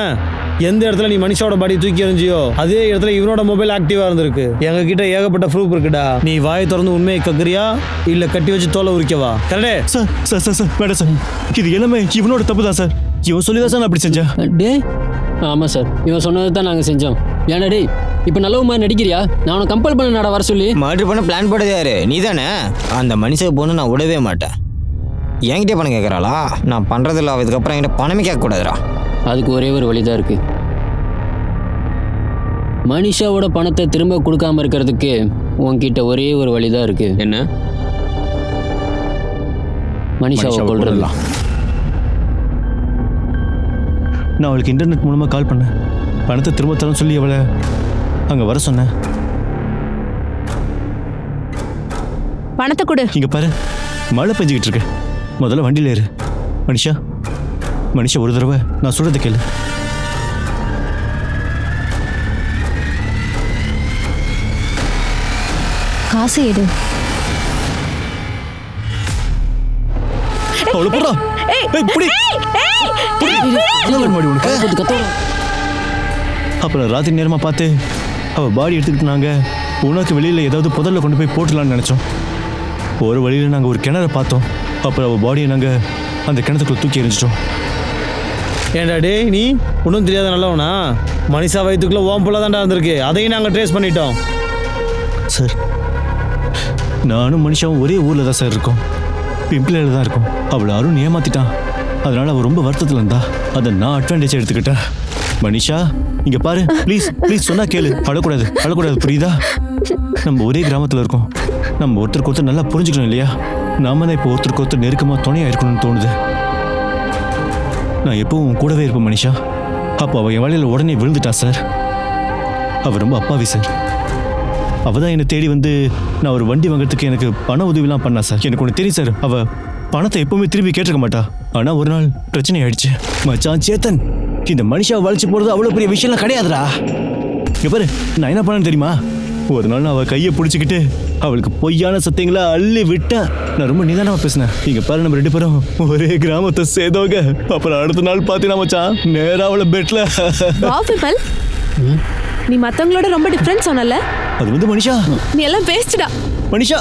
எந்த இடத்துல நீ மனுஷோட பாடி தூக்கி எறிஞ்சியோ அதே இடத்துல இவனோட மொபைல் ஆக்டிவா இருந்திருக்கு. எங்க கிட்ட ஏகப்பட்ட ப்ரூஃப் இருக்குடா. நீ வாயை திறந்து உண்மையை கக்குறியா இல்ல கட்டி வச்சு தோலை உரிக்கவா? கரெக்டே சார் சார் சார் சார் வேண்டாம் சார், இது எல்லாமே இவனோட தப்பு தான் சார். இவன் சொல்லி தான் சார் நான் அப்படி செஞ்சேன். டே ஆமாம் சார், இவன் சொன்னது தான் நாங்கள் செஞ்சோம். ஏன்னா டே இப்போ நல்ல மாதிரி நடிக்கிறியா? நான் உனக்கு கம்பல் பண்ண நட வர சொல்லி மர்டர் பண்ண பிளான் போட்டது யாரு? நீ தானே? அந்த மனுஷன் பொண்ணு நான் விடவே மாட்டேன். என்கிட்ட பணம் கேட்குறாளா? நான் பண்ணுறதில்ல. அதுக்கப்புறம் என்கிட்ட பணமே கேட்கக்கூடாதுடா. அதுக்கு ஒரே ஒரு வழி தான் இருக்கு. மனிஷாவோட பணத்தை திரும்ப கொடுக்காம இருக்கிறதுக்கு உன்கிட்ட ஒரே ஒரு வழி தான் இருக்கு. என்ன? மனிஷாவை கொல்றலாம். நான் அவளுக்கு இன்டர்நெட் மூலமாக கால் பண்ணேன். பணத்தை திரும்ப தரேன்னு சொல்லி அவளை அங்கே வர சொன்னேன். பணத்தை கொடு. இங்கே பாரு, மழை பெஞ்சிக்கிட்டு இருக்கு. முதல்ல வண்டியில் ஏறு. மனிஷா மனிஷா ஒரு தடவை நான் சொல்கிறத கேளு. காசு எடு. அவளை போடா. அப்புறம் ராத்திரி நேரமாக பார்த்து அவள் பாடி எடுத்துக்கிட்டு நாங்கள் உனக்கு வெளியில் ஏதாவது புதரில் கொண்டு போய் போட்டுடலான்னு நினச்சோம். ஒரு வழியில் நாங்கள் ஒரு கிணறை பார்த்தோம். அப்புறம் அவள் பாடியை நாங்கள் அந்த கிணத்துக்குள்ளே தூக்கி எறிஞ்சிட்டோம். ஏன்டா டே நீ ஒன்றும் தெரியாத நல்லவனா? மனிஷா வயிற்றுக்குள்ளே ஓம்புல தான்டா இருந்திருக்கு. அதையும் நாங்கள் ட்ரேஸ் பண்ணிட்டோம். சார் நானும் மனுஷாவும் ஒரே ஊரில் தான் சார் இருக்கோம். பிம்பிளையில் தான் இருக்கும். அவளை அருண் ஏமாத்திட்டான். அதனால அவள் ரொம்ப வருத்தத்தில் இருந்தா. அதை நான் அட்வான்டேஜ் எடுத்துக்கிட்டேன். மனிஷா இங்கே பாரு, ப்ளீஸ் ப்ளீஸ் சொன்னா கேளு. அழக்கூடாது அழக்கூடாது, புரியுதா? நம்ம ஒரே கிராமத்தில் இருக்கோம். நம்ம ஒருத்தருக்கு ஒருத்தர் நல்லா புரிஞ்சுக்கணும் இல்லையா? நாம தான் இப்போ ஒருத்தருக்கு ஒருத்தர் நெருக்கமாக துணையாக இருக்கணும்னு தோணுது. நான் எப்பவும் உன் கூடவே இருப்பேன் மனிஷா. அப்போ அவள் என் வழியில் உடனே விழுந்துட்டா சார். அவள் ரொம்ப அப்பாவி சார். அவள் தான் என்னை தேடி வந்து நான் ஒரு வண்டி வாங்குறதுக்கு எனக்கு பண உதவிலாம் பண்ணா சார். எனக்கு ஒன்று தெரியும் சார், அவள் பணத்தை எப்பவுமே திரும்பி கேட்டிருக்க மாட்டா. ஆனால் ஒரு நாள் பிரச்சனை ஆயிடுச்சு. மச்சான் சேத்தன், இந்த மனுஷாவை வளைச்சு போகிறது அவ்வளோ பெரிய விஷயம்லாம் கிடையாதுடா. இங்கே பாரு, நான் என்ன பண்ணேன்னு தெரியுமா? ஒரு நாள் நான் அவள் கையை பிடிச்சிக்கிட்டு அவளுக்கு பொய்யான சத்தியங்களை அள்ளி விட்டேன். நான் ரொம்ப நிதானமாக பேசினேன். இங்கே பாரு, நம்ம 2 பேரும் ஒரே கிராமத்தை சேர்ந்தவங்க. அப்புறம் அடுத்த நாள் பார்த்தீங்கன்னா மச்சான் நேராக அவளை பெட்டில். நீ மத்தவங்களோட ரொம்ப டிஃபரன்ஸ் சொன்னல. அது வந்து மனிஷா, நீ எல்லாம் வேஸ்ட்டா. மனிஷா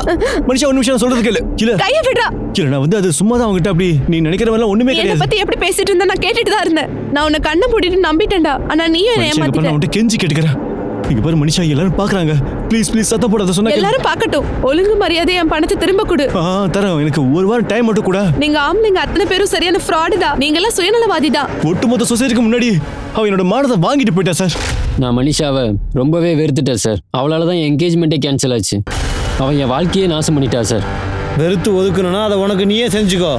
மனிஷா ஒரு நிமிஷம் சொல்றது கேளு. இல்ல கைய விடுடா. இல்ல நான் வந்து அது சும்மா தான் அவங்கிட்ட அப்படி நீ நினைக்கிறவெல்லாம் ஒண்ணுமே கிடையாது. என்ன பத்தி எப்படி பேசிட்டு இருந்த நான் கேட்டுட்டு தான் இருந்தேன். நான் உன்னை கண்ணை மூடிட்டு நம்பிட்டேன்டா. ஆனா நீயும் என்ன ஏமாத்திட்ட. நான் உன்கிட்ட கெஞ்சி கேட்கிறேன். இங்க பாரு மனிஷா, எல்லாரும் பாக்குறாங்க. ப்ளீஸ் ப்ளீஸ் சத்த போடாத சொன்னா. எல்லாரும் பார்க்கட்டும். ஒழுங்கு மரியாதை என் பணத்தை திரும்ப கொடு. தரேன். எனக்கு ஒரு வாரம் டைம் மட்டும் கூட. நீங்க ஆம்பளைங்க அத்தனை பேரும் சரியான ஃப்ராடு தான். நீங்க எல்லாம் சுயநலவாதி தான். ஒட்டுமொத்த சொசைட்டிக்கு முன்னாடி அவ என்னோட மானத்தை வாங்கிட்டு போயிட்டா சார். நான் மனிஷாவை ரொம்பவே வெறுத்துட்டேன் சார். அவளால தான் என் என்கேஜ்மெண்ட்டே கேன்சல் ஆச்சு. அவன் என் வாழ்க்கையே நாசம் பண்ணிட்டா சார். வெறுத்து ஒதுக்கணும்னா அதை உனக்கு நீயே செஞ்சுக்கோ.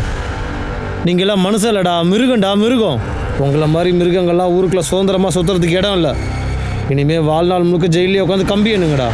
நீங்களாம் மனுஷன் இல்லடா, மிருகண்டா, மிருகம். உங்களை மாதிரி மிருகங்கள்லாம் ஊருக்குள்ள சுதந்திரமாக சுற்றுறதுக்கு இடம் இல்லை. இனிமேல் வாழ்நாள் முழுக்க ஜெயிலே உட்காந்து கம்பி எண்ணுங்கடா.